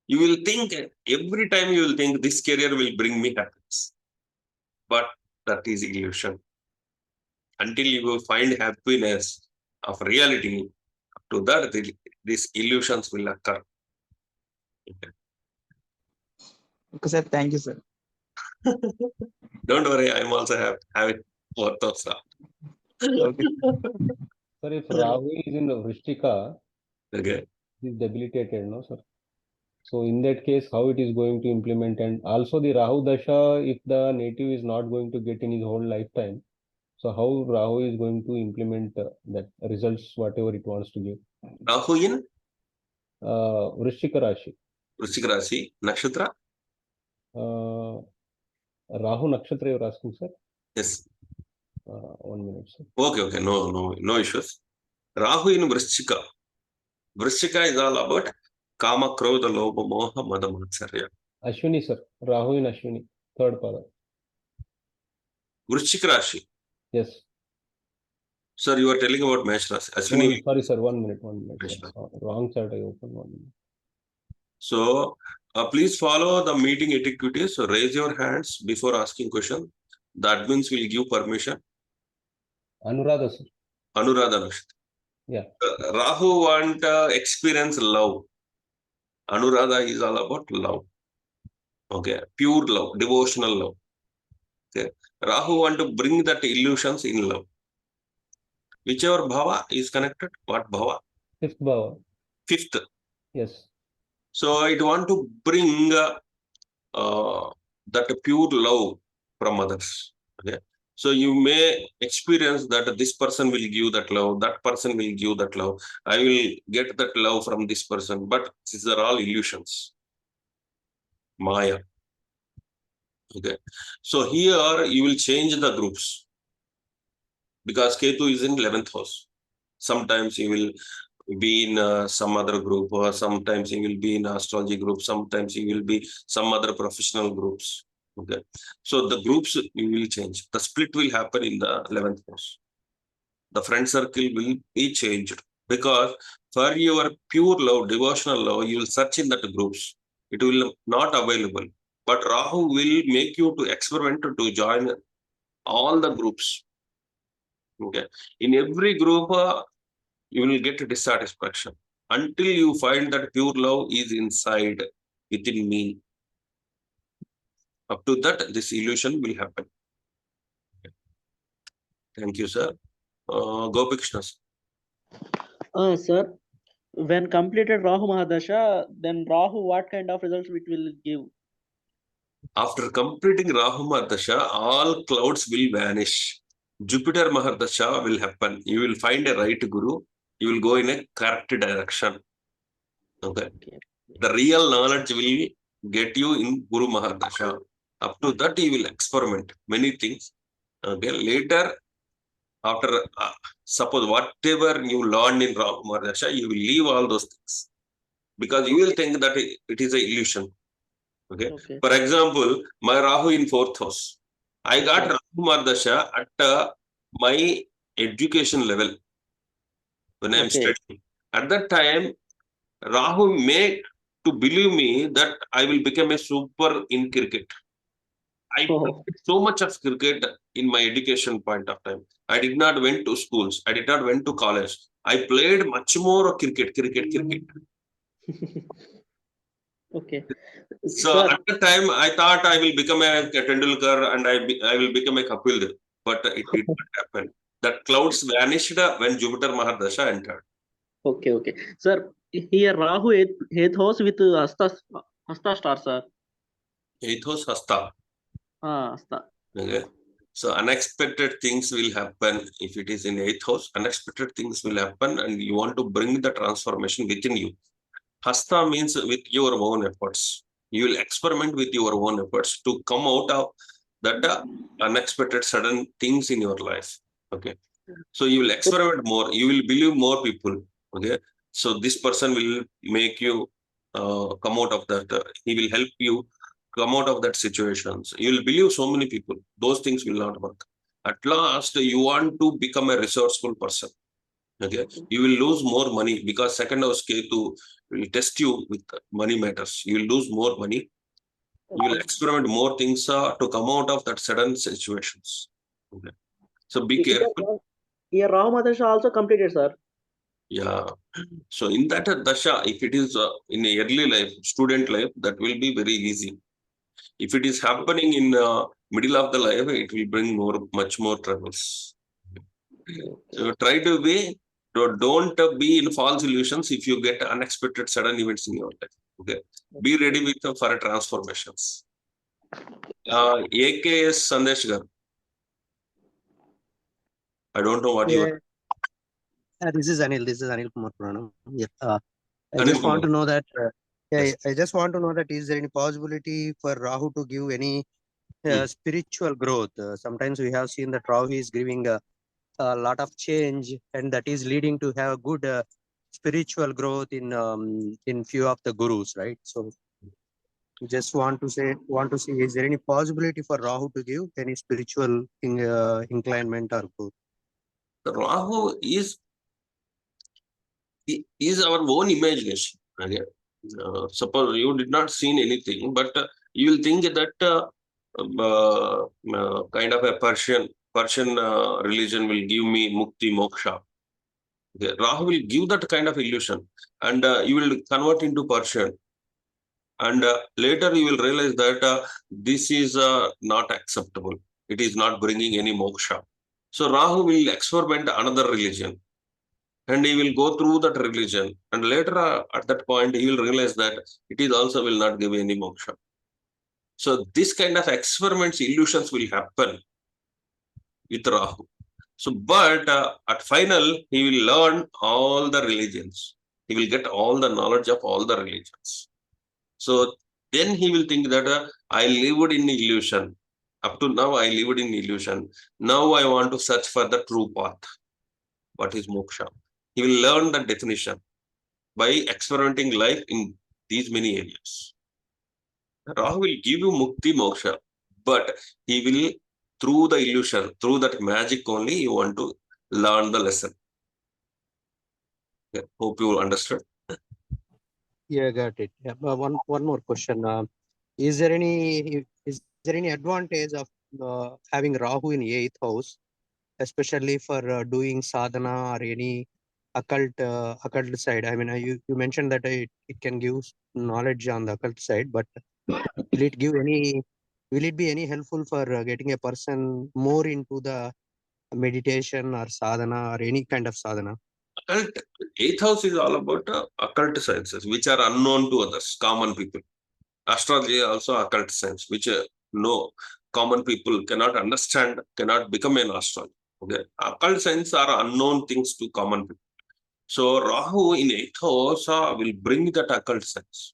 You will think, every time you will think this career will bring me happiness. But that is illusion. Until you will find happiness of reality, to that these illusions will occur. Okay, sir. Thank you, sir. Don't worry, I'm also having both of them. Okay. Sir, if Rahu is in Vrishtika, Okay. he is debilitated, no, sir? So in that case, how it is going to implement? And also the Rahu Dasha, if the native is not going to get in his whole lifetime, so how Rahu is going to implement that results, whatever it wants to give? Rahu in Vrishika Rashi. Vrishika Rashi, Nakshatra? Rahu Nakshatra you are asking, sir? Yes. 1 minute, sir. Okay. No issues. Rahu in Vrishika. Vrishika is all about Kama, Krodha, Lobha, Moha, Mada, Matsarya. Ashwini, sir. Rahu in Ashwini. Third pada. Vrishika Rashi. Yes. Sir, you are telling about Mesh Rasi. Ashwini. Sorry, sir. 1 minute. 1 minute. Yes, Sir. sir. Sorry, wrong chart I opened. 1 minute. So, please follow the meeting etiquette. So, raise your hands before asking question. The admins will give permission. Anuradha, sir. Anuradha Nakshatra. Yeah. Rahu want experience love. Anuradha is all about love. Okay, pure love, devotional love. Okay, Rahu want to bring that illusions in love. Whichever bhava is connected, what bhava? Fifth bhava. Fifth. Yes. So it want to bring that pure love from others. Okay. So you may experience that this person will give that love, that person will give that love. I will get that love from this person, but these are all illusions. Maya. Okay. So here you will change the groups because Ketu is in 11th house. Sometimes you will be in some other group, or sometimes you will be in astrology group, sometimes you will be some other professional groups. Okay. So the groups you will change. The split will happen in the 11th house. The friend circle will be changed because for your pure love, devotional love, you will search in that groups. It will not available. But Rahu will make you to experiment to join all the groups. Okay. In every group, you will get dissatisfaction until you find that pure love is inside within me. Up to that, this illusion will happen. Thank you, sir. Gopikrishna. Sir, when completed Rahu Mahadasha, then Rahu, what kind of results it will give? After completing Rahu Mahadasha, all clouds will vanish. Jupiter Mahadasha will happen. You will find a right guru. You will go in a correct direction. Okay. The real knowledge will get you in Guru Mahadasha. Up to that, you will experiment many things. Okay. Later, after suppose whatever you learned in Rahu Mahadasha, you will leave all those things because you will think that it is an illusion. Okay. For example, my Rahu in 4th house. I got Rahu Mahadasha at my education level when I am studying. At that time, Rahu made to believe me that I will become a super in cricket. I played so much of cricket in my education point of time. I did not went to schools. I did not went to college. I played much more cricket. Okay. So Sir, at the time, I thought I will become a Tendulkar and I will become a Kapil Dev, but it did not happen. That clouds vanished when Jupiter Mahadasha entered. okay. Sir, here Rahu eighth house with Hasta star, sir. 8th house Hasta. Hasta. Okay. So unexpected things will happen if it is in 8th house. Unexpected things will happen, and you want to bring the transformation within you. Hasta means with your own efforts. You will experiment with your own efforts to come out of that unexpected sudden things in your life. Okay. So you will experiment more. You will believe more people. Okay. So this person will make you come out of that. He will help you come out of that situations. You will believe so many people. Those things will not work. At last, you want to become a resourceful person. Okay, you will lose more money because second house Ketu will test you with money matters. You will lose more money. You will experiment more things to come out of that sudden situations. Okay, so be careful. Here Rahu Mahadasha also completed, sir. Yeah. So in that dasha, if it is in a early life, student life, that will be very easy. If it is happening in middle of the life, it will bring much more troubles. So try to be, don't be in false illusions if you get unexpected sudden events in your life. Okay, be ready with for transformations. AKS Sandesh gar. I don't know what you are. This is Anil. This is Anil Kumar Puranam. Yeah. I Anil just want Kumar. to know that. Yes. I just want to know that is there any possibility for Rahu to give any spiritual growth? Sometimes we have seen that Rahu is giving a lot of change, and that is leading to have good spiritual growth in few of the gurus, right? So, just want to see is there any possibility for Rahu to give any spiritual inclinement or growth? The Rahu is our own imagination. Again, suppose you did not see anything, but you will think that kind of a Persian religion will give me mukti moksha. Okay. Rahu will give that kind of illusion, and you will convert into Persian. And later you will realize that this is not acceptable. It is not bringing any moksha. So Rahu will experiment another religion, and he will go through that religion. And later at that point, he will realize that it is also will not give any moksha. So this kind of experiments, illusions will happen with Rahu. So, but at final, he will learn all the religions. He will get all the knowledge of all the religions. So then he will think that I lived in illusion. Up to now, I lived in illusion. Now I want to search for the true path. What is moksha? He will learn the definition by experimenting life in these many areas. Rahu will give you mukti moksha, but he will, through the illusion, through that magic only, you want to learn the lesson. Okay. Hope you understood. Yeah, got it. Yeah, but one more question. Is there any advantage of having Rahu in 8th house, especially for doing sadhana or any occult side? I mean, you mentioned that it can give knowledge on the occult side, but will it give any? Will it be any helpful for getting a person more into the meditation or sadhana or any kind of sadhana? Occult, 8th house is all about occult sciences, which are unknown to others, common people. Astrology also occult science, which no common people cannot understand, cannot become an astrologer. Okay. Occult science are unknown things to common people. So Rahu in 8th house will bring that occult science.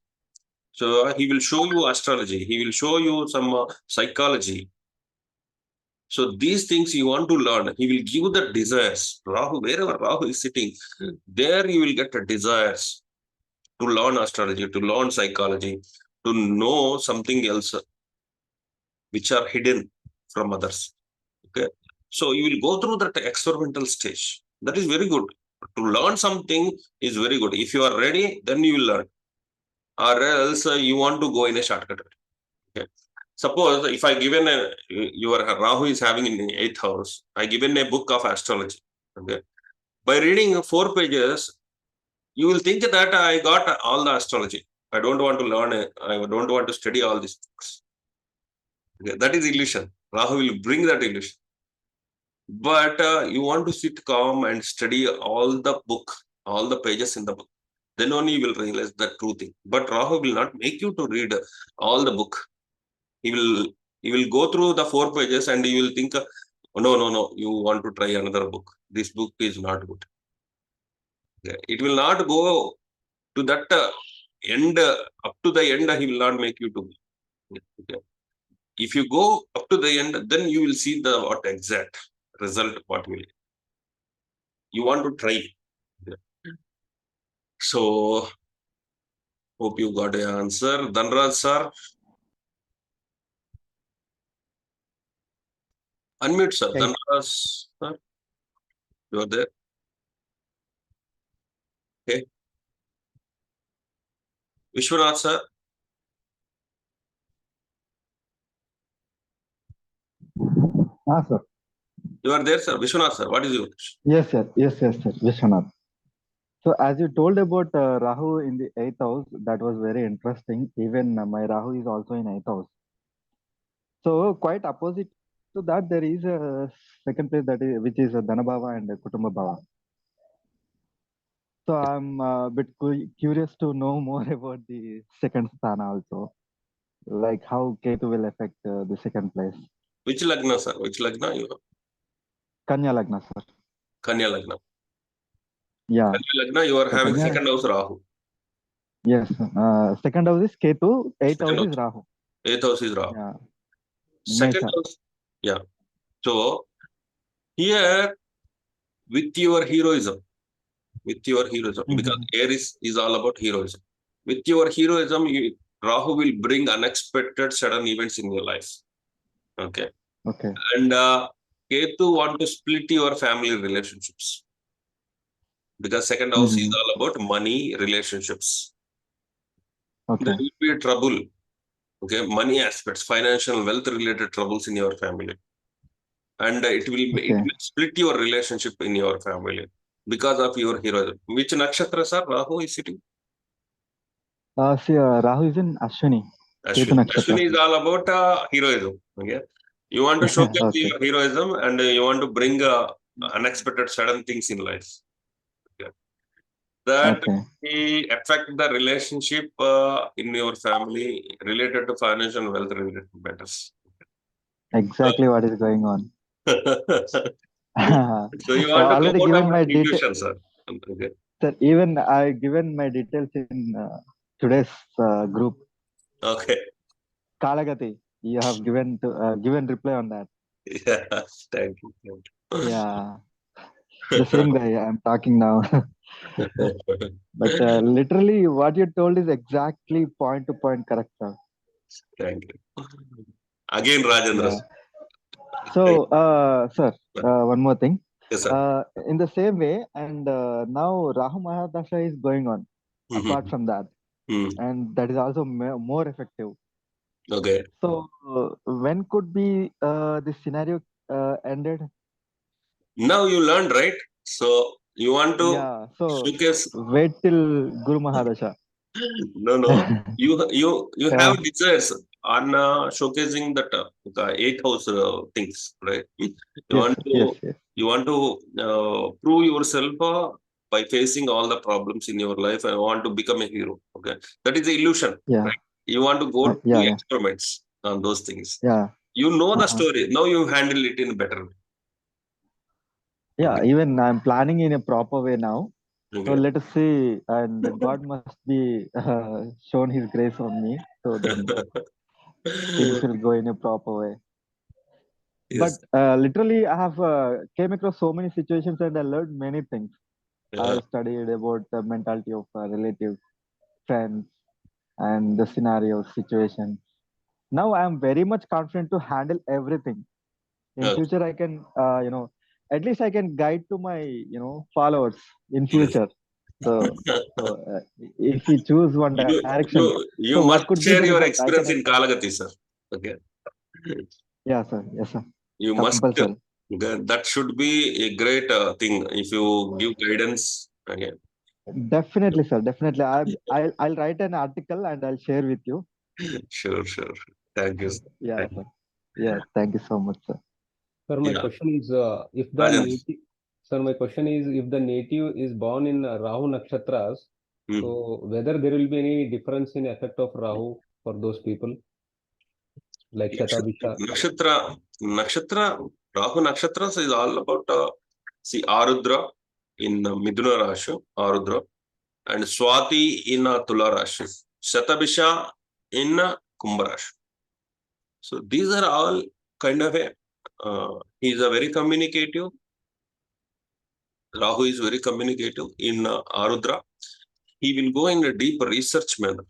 So he will show you astrology. He will show you some psychology. So these things you want to learn. He will give the desires. Rahu, wherever Rahu is sitting, there you will get the desires to learn astrology, to learn psychology, to know something else which are hidden from others. Okay. So you will go through that experimental stage. That is very good. To learn something is very good. If you are ready, then you will learn. Or else you want to go in a shortcut. Okay. Suppose if I given your Rahu is having in the 8th house, I given a book of astrology. Okay. By reading 4 pages, you will think that I got all the astrology. I don't want to learn it. I don't want to study all these books. Okay. That is illusion. Rahu will bring that illusion. But you want to sit calm and study all the book, all the pages in the book. Then only you will realize the true thing. But Rahu will not make you to read all the book. He will go through the 4 pages and you will think, oh, no, you want to try another book. This book is not good. Okay. It will not go to that end, up to the end, he will not make you to. Okay. If you go up to the end, then you will see the what exact result, what will you want to try. Okay. So, hope you got an answer. Dhanraj sir. Unmute sir. Dhanraj sir. You are there. Okay. Vishwanath sir. Sir. You are there, sir. Vishwanath sir. What is your question? Yes, sir. Vishwanath. So as you told about Rahu in the 8th house, that was very interesting. Even my Rahu is also in 8th house. So quite opposite to that, there is a second place which is Dhanabhava and Kutumba Bhava. So I'm a bit curious to know more about the second sthana also, like how Ketu will affect the second place. Which lagna, sir? Which lagna you have? Kanya Lagna, sir. Kanya lagna. Yeah. Kanya lagna, you are So having Kanya, second house Rahu. yes. Second house is Ketu, 8th Second house house. is Rahu. 8th house is Rahu. Yeah. Second Nature. house, yeah. So here with your heroism, because Aries is all about heroism. With your heroism, Rahu will bring unexpected sudden events in your life. Okay. Okay. And Ketu want to split your family relationships. Because second house is all about money relationships. Okay. There will be trouble. Okay, money aspects, financial wealth related troubles in your family. And it will split your relationship in your family because of your heroism. Which nakshatra, sir? Rahu is sitting? See, Rahu is in Ashwini. Ketu Ashwini. nakshatra. Ashwini is all about heroism. Okay, you want to showcase Okay. your heroism and you want to bring unexpected sudden things in life. Okay. That will affect the relationship in your family related to financial and wealth related matters. Exactly what is going on. So you want to already come given out my of intuition, sir. Okay. Sir, even I given my details in today's group. Okay. Kaalagathi, you have given reply on that. Yeah, thank you. Yeah, the same guy I'm talking now. But literally, what you told is exactly point to point correct, sir. Thank you. Again, Rajendra. Yeah. So, sir, one more thing. Yes, sir. In the same way, and now Rahu Mahadasha is going on. Apart from that, and that is also more effective. Okay. So, when could be this scenario ended? Now you learned, right? So you want to showcase. Wait till Guru Mahadasha. No. You have desires on showcasing that the 8th house things, right? You want to prove yourself by facing all the problems in your life and want to become a hero. Okay, that is the illusion. Right? You want to go do experiments on those things. You know the story. Now you handle it in a better way. Yeah, even I'm planning in a proper way now. So let us see, and God must be shown His grace on me. So then things will go in a proper way. Yes. But literally, I have came across so many situations and I learned many things. I studied about the mentality of relatives, friends, and the scenarios, situations. Now I am very much confident to handle everything. In future, I can, at least I can guide to my, followers in future. So, if we choose one direction, you so must what could be share the your result? experience in Kaalagathi, sir. Okay. Yeah, sir. Yes, sir. You Compulsory. must. That should be a great thing if you give guidance again. Definitely, sir. Definitely. I'll write an article and I'll share with you. Sure. Thank you, sir. Yeah, sir. Yeah, thank you so much, sir. Sir, my question is if the native, sir, my question is if the native is born in Rahu Nakshatras, so whether there will be any difference in effect of Rahu for those people, like Shatabisha. Nakshatra, Rahu Nakshatras is all about Arudra in Midhuna Rashi, Arudra, and Swati in Tula Rashi, Shatabisha in Kumbha Rashi. So these are all kind of he is a very communicative. Rahu is very communicative in Arudra. He will go in a deep research manner.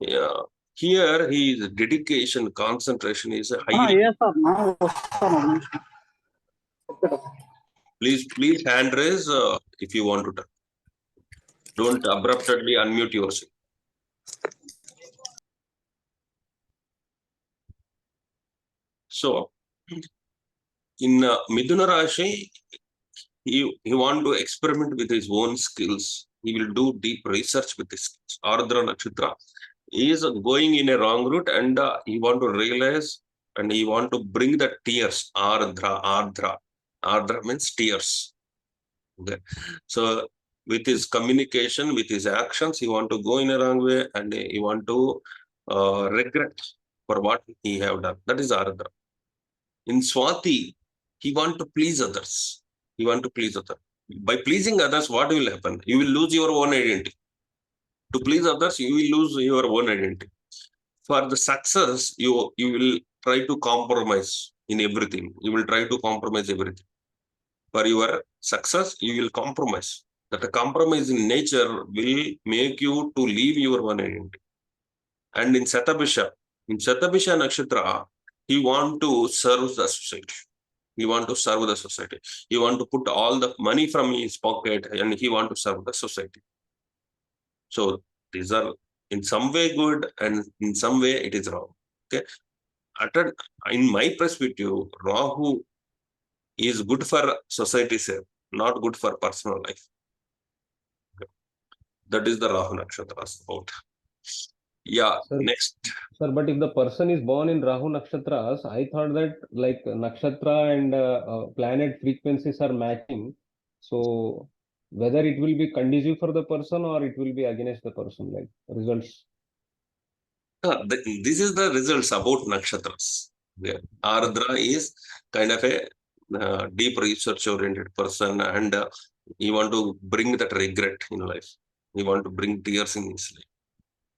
Yeah. Here, his dedication, concentration is high. Yes, sir. Please hand raise if you want to talk. Don't abruptly unmute yourself. So, in Midhuna Rashi, he want to experiment with his own skills. He will do deep research with his skills. Ardra Nakshatra is going in a wrong route and he want to realize and he want to bring the tears. Ardra means tears. Okay. So with his communication, with his actions, he want to go in a wrong way and he want to regret for what he have done. That is Ardra. In Swati, he want to please others. By pleasing others, what will happen? You will lose your own identity. To please others, you will lose your own identity. For the success, you will try to compromise in everything. You will try to compromise everything. For your success, you will compromise. That a compromise in nature will make you to leave your own identity. And in Shatabisha Nakshatra, he want to serve the society. He want to serve the society. He want to put all the money from his pocket and he want to serve the society. So these are in some way good and in some way it is wrong. Okay. In my perspective, Rahu is good for society, sir, not good for personal life. Okay. That is the Rahu Nakshatras about. Yeah, Sir, next. Sir, but if the person is born in Rahu Nakshatras, I thought that like Nakshatra and planet frequencies are matching. So whether it will be conducive for the person or it will be against the person, like results. This is the results about nakshatras. Yeah. Ardra is kind of a deep research oriented person and he want to bring that regret in life. He want to bring tears in his life.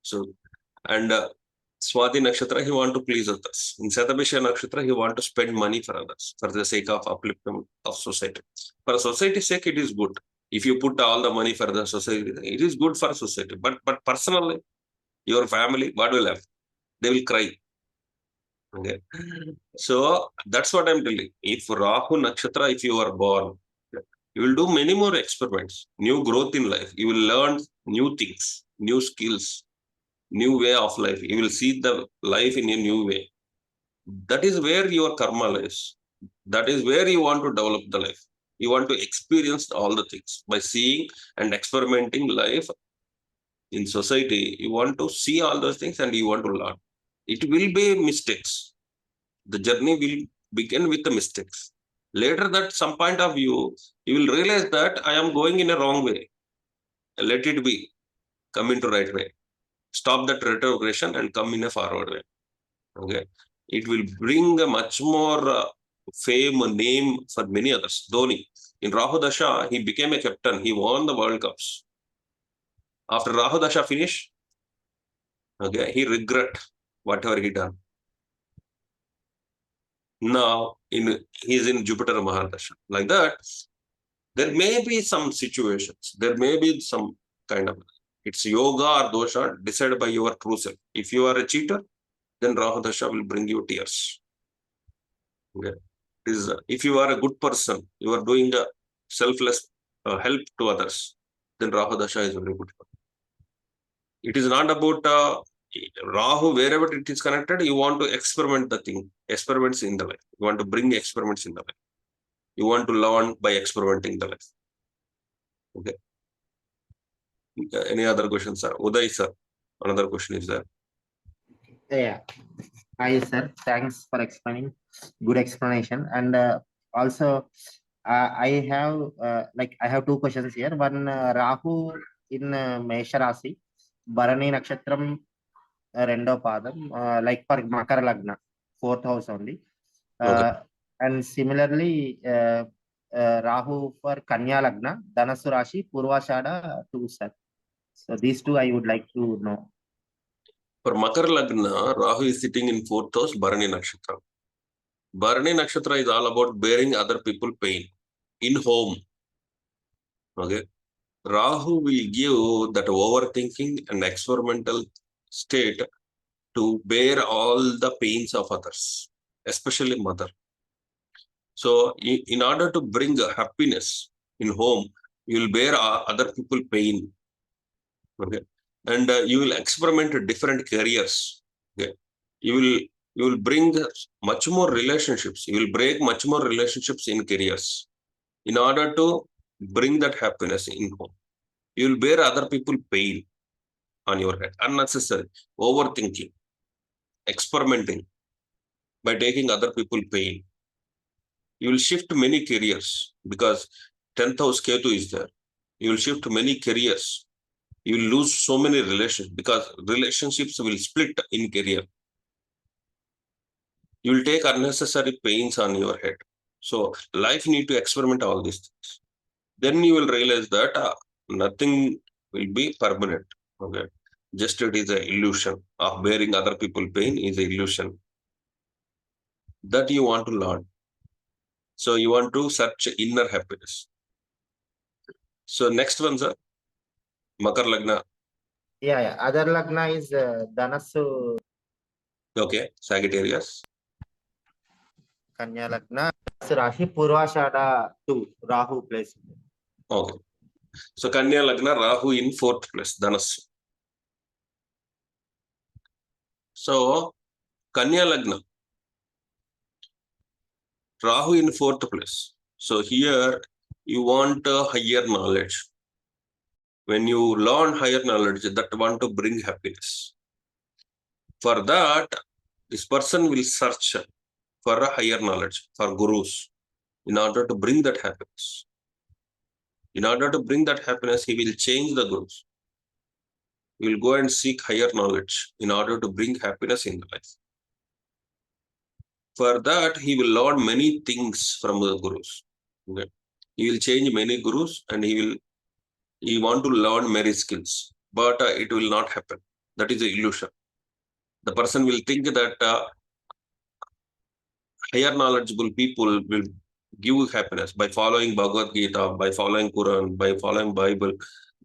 So, and Swati Nakshatra, he want to please others. In Satabhisha Nakshatra, he want to spend money for others for the sake of upliftment of society. For society's sake, it is good. If you put all the money for the society, it is good for society. But personally, your family, what will happen? They will cry. Okay. So that's what I'm telling. If Rahu Nakshatra, if you are born, you will do many more experiments, new growth in life. You will learn new things, new skills, new way of life. You will see the life in a new way. That is where your karma lies. That is where you want to develop the life. You want to experience all the things by seeing and experimenting life in society. You want to see all those things and you want to learn. It will be mistakes. The journey will begin with the mistakes. Later, that some point of view, you will realize that I am going in a wrong way. Let it be. Come into right way. Stop that retrogression and come in a forward way. Okay. It will bring a much more fame, name for many others. Dhoni, in Rahu Dasha, he became a captain. He won the World Cups. After Rahu Dasha finished, okay, he regret whatever he done. Now he's in Jupiter Mahadasha. Like that, there may be some situations, there may be some kind of, it's yoga or dosha decided by your true self. If you are a cheater, then Rahu Dasha will bring you tears. Okay. If you are a good person, you are doing a selfless help to others, then Rahu Dasha is very good. It is not about Rahu, wherever it is connected, you want to experiment the thing, experiments in the life. You want to bring experiments in the life. You want to learn by experimenting the life. Okay. Any other questions, sir? Uday, sir. Another question is there. Yeah. Hi, sir. Thanks for explaining. Good explanation. And also, I have two questions here. One, Rahu in Mesha Rasi, Bharani Nakshatram, Rendo Padam, like for Makara Lagna, 4th house only. Okay. And similarly, Rahu for Kanya Lagna, Dhanasu Rashi, Purvashada 2, sir. So these two I would like to know. For Makar Lagna, Rahu is sitting in 4th house, Bharani Nakshatra. Bharani Nakshatra is all about bearing other people pain in home. Okay. Rahu will give that overthinking and experimental state to bear all the pains of others, especially mother. So in order to bring happiness in home, you will bear other people pain. Okay. And you will experiment different careers. Okay. You will bring much more relationships. You will break much more relationships in careers in order to bring that happiness in home. You will bear other people pain on your head, unnecessary, overthinking, experimenting by taking other people pain. You will shift many careers because 10th house Ketu is there. You will shift many careers. You will lose so many relationships because relationships will split in career. You will take unnecessary pains on your head. So life need to experiment all these things. Then you will realize that nothing will be permanent. Okay. Just it is an illusion of bearing other people pain is an illusion that you want to learn. So you want to search inner happiness. So next one, sir. Makar Lagna. Yeah. Other Lagna is Dhanasu. Okay. Sagittarius. Kanya Lagna. Rashi Purvashada to Rahu place. Okay. So Kanya Lagna, Rahu in 4th place, Dhanusu. So Kanya Lagna, Rahu in 4th place. So here you want higher knowledge. When you learn higher knowledge, that want to bring happiness. For that, this person will search for a higher knowledge, for gurus, in order to bring that happiness. In order to bring that happiness, he will change the gurus. He will go and seek higher knowledge in order to bring happiness in life. For that, he will learn many things from the gurus. Okay? He will change many gurus and he want to learn many skills, but it will not happen. That is the illusion. The person will think that higher knowledgeable people will give happiness by following Bhagavad Gita, by following Quran, by following Bible.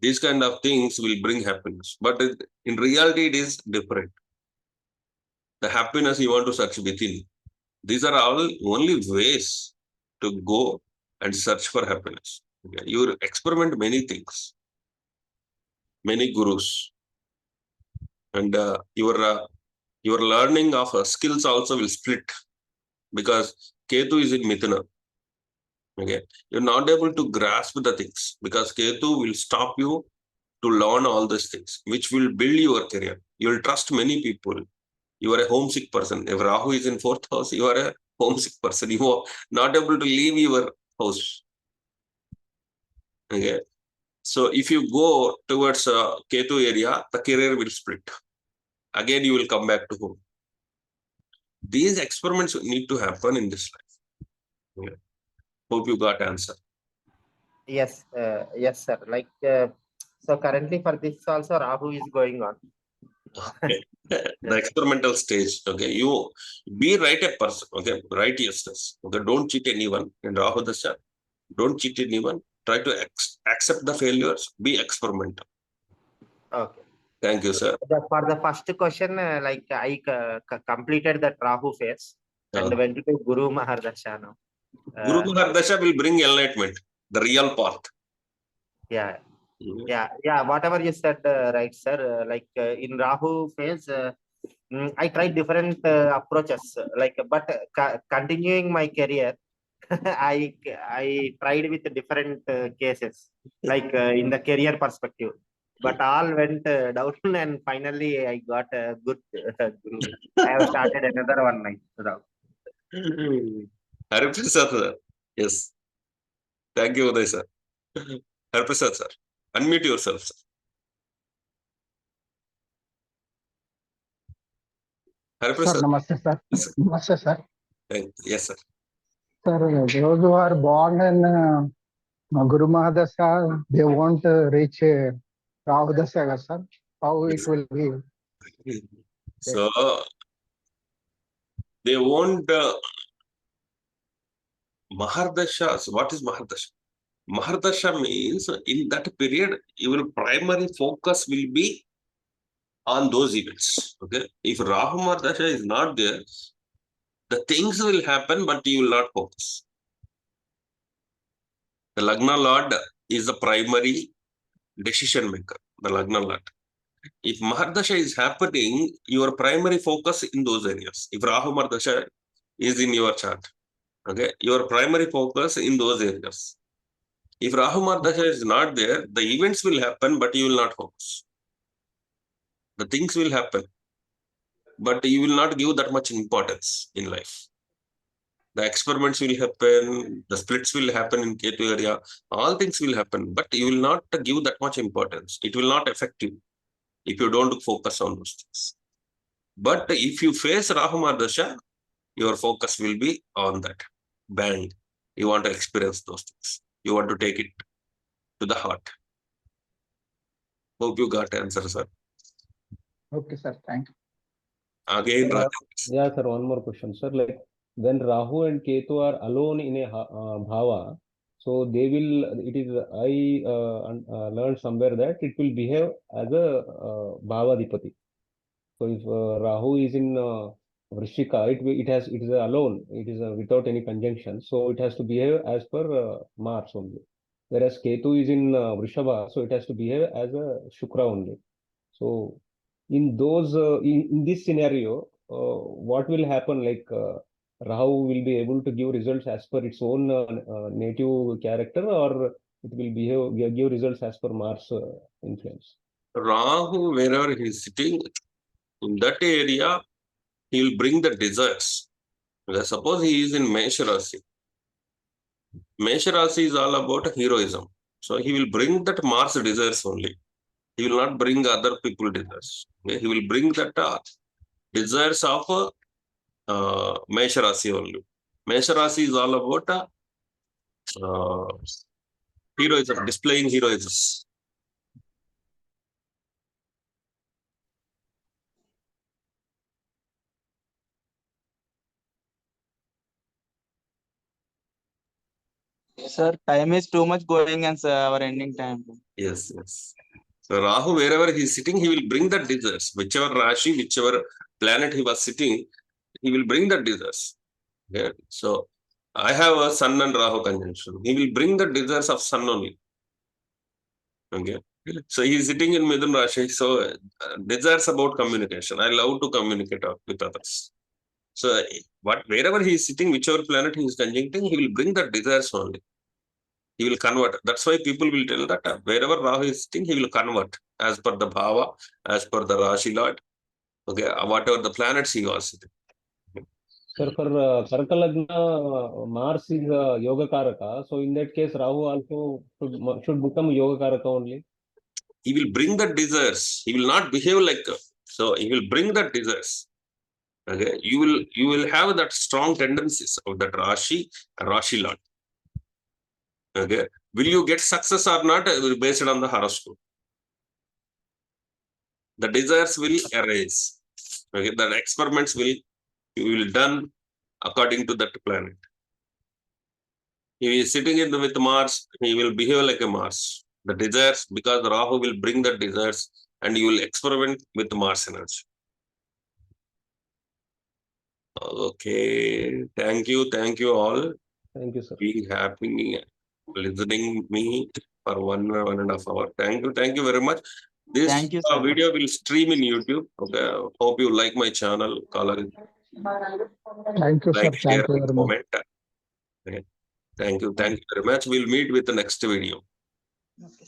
These kind of things will bring happiness. But in reality, it is different. The happiness you want to search within. These are all only ways to go and search for happiness. Okay? You experiment many things, many gurus, and your learning of skills also will split because Ketu is in Mithuna. Okay, you're not able to grasp the things because Ketu will stop you to learn all these things, which will build your career. You will trust many people. You are a homesick person. If Rahu is in 4th house, you are a homesick person. You are not able to leave your house. Okay, so if you go towards Ketu area, the career will split. Again, you will come back to home. These experiments need to happen in this life. Okay. Hope you got answer. Yes, yes, sir. Like, so currently for this also Rahu is going on. Okay. The experimental stage. Okay, you be right a person. Okay, righteousness. Okay, don't cheat anyone in Rahu Dasha. Don't cheat anyone. Try to accept the failures. Be experimental. Okay. Thank you, sir. For the first question, like I completed that Rahu phase and Uh, went to Guru Mahadasha now. Guru Mahadasha will bring enlightenment, the real path. Yeah. Mhm. Yeah. Whatever you said, right, sir. Like in Rahu phase, I tried different approaches. Like, but continuing my career, I tried with different cases, like in the career perspective. But all went down, and finally I got a good guru. I have started another one now. Hariprasad, sir. Yes. Thank you, Uday, sir. Hariprasad, sir. Unmute yourself, sir. Sir, Hariprasad. namaste, sir. Yes, sir. Namaste, sir. Yes, sir. Sir, those who are born in Guru Mahadasha, they won't reach Rahu Dasha, sir. How Yes. it will be? So they won't Mahadasha. What is Mahadasha? Mahadasha means in that period, your primary focus will be on those events. Okay. If Rahu Mahadasha is not there, the things will happen, but you will not focus. The Lagna Lord is the primary decision maker, the Lagna Lord. If Mahadasha is happening, your primary focus in those areas. If Rahu Mahadasha is in your chart, okay, your primary focus in those areas. If Rahu Mahadasha is not there, the events will happen, but you will not focus. The things will happen, but you will not give that much importance in life. The experiments will happen, the splits will happen in Ketu area, all things will happen, but you will not give that much importance. It will not affect you if you don't focus on those things. But if you face Rahu Mahadasha, your focus will be on that. Bang. You want to experience those things. You want to take it to the heart. Hope you got answer, sir. Okay, sir. Thank you. Again, Yeah, sir, one more question, sir. Like when Rahu and Ketu are alone in a bhava, so they will, it is, I learned somewhere that it will behave as a bhava dipati. So if Rahu is in Vrishika, it is alone. It is without any conjunction. So it has to behave as per Mars only. Whereas Ketu is in Vrishabha, so it has to behave as a Shukra only. So in this scenario, what will happen? Like Rahu will be able to give results as per its own native character, or it will give results as per Mars influence. Rahu, wherever he is sitting, in that area, he will bring the desires. Suppose he is in Mesha Rasi. Mesha Rasi is all about heroism. So he will bring that Mars desires only. He will not bring other people desires. Okay? He will bring that desires of Mesha Rasi only. Mesha Rasi is all about heroism, displaying heroism. Sir, time is too much going and our ending time. Yes, yes. So Rahu, wherever he is sitting, he will bring that desires. Whichever Rashi, whichever planet he was sitting, he will bring that desires. Okay? So I have a Sun and Rahu conjunction. He will bring the desires of Sun only. Okay. So he is sitting in Midun Rashi. So desires about communication. I love to communicate with others. So wherever he is sitting, whichever planet he is conjuncting, he will bring the desires only. He will convert. That's why people will tell that wherever Rahu is sitting, he will convert as per the Bhava, as per the Rashi Lord. Okay, whatever the planets he was sitting. Sir, for Karaka Lagna, Mars is Yoga Karaka. So in that case, Rahu also should become Yoga Karaka only. He will bring the desires. He will not behave like so. He will bring the desires. Okay, you will have that strong tendencies of that Rashi Lord. Okay, will you get success or not based on the horoscope? The desires will arise. Okay, the experiments will done according to that planet. If he is sitting with Mars, he will behave like a Mars. The desires, because Rahu will bring the desires, and you will experiment with Mars energy. Okay, thank you all. Thank you, sir. Being happy, listening me for 1.5 hours. Thank you very much. This Thank you, sir. video will stream in YouTube. Okay, hope you like my channel. Kaalagathi. Thank you, sir. Like, share, Thank you and very much. comment. Okay. Thank you very much. We'll meet with the next video. Okay.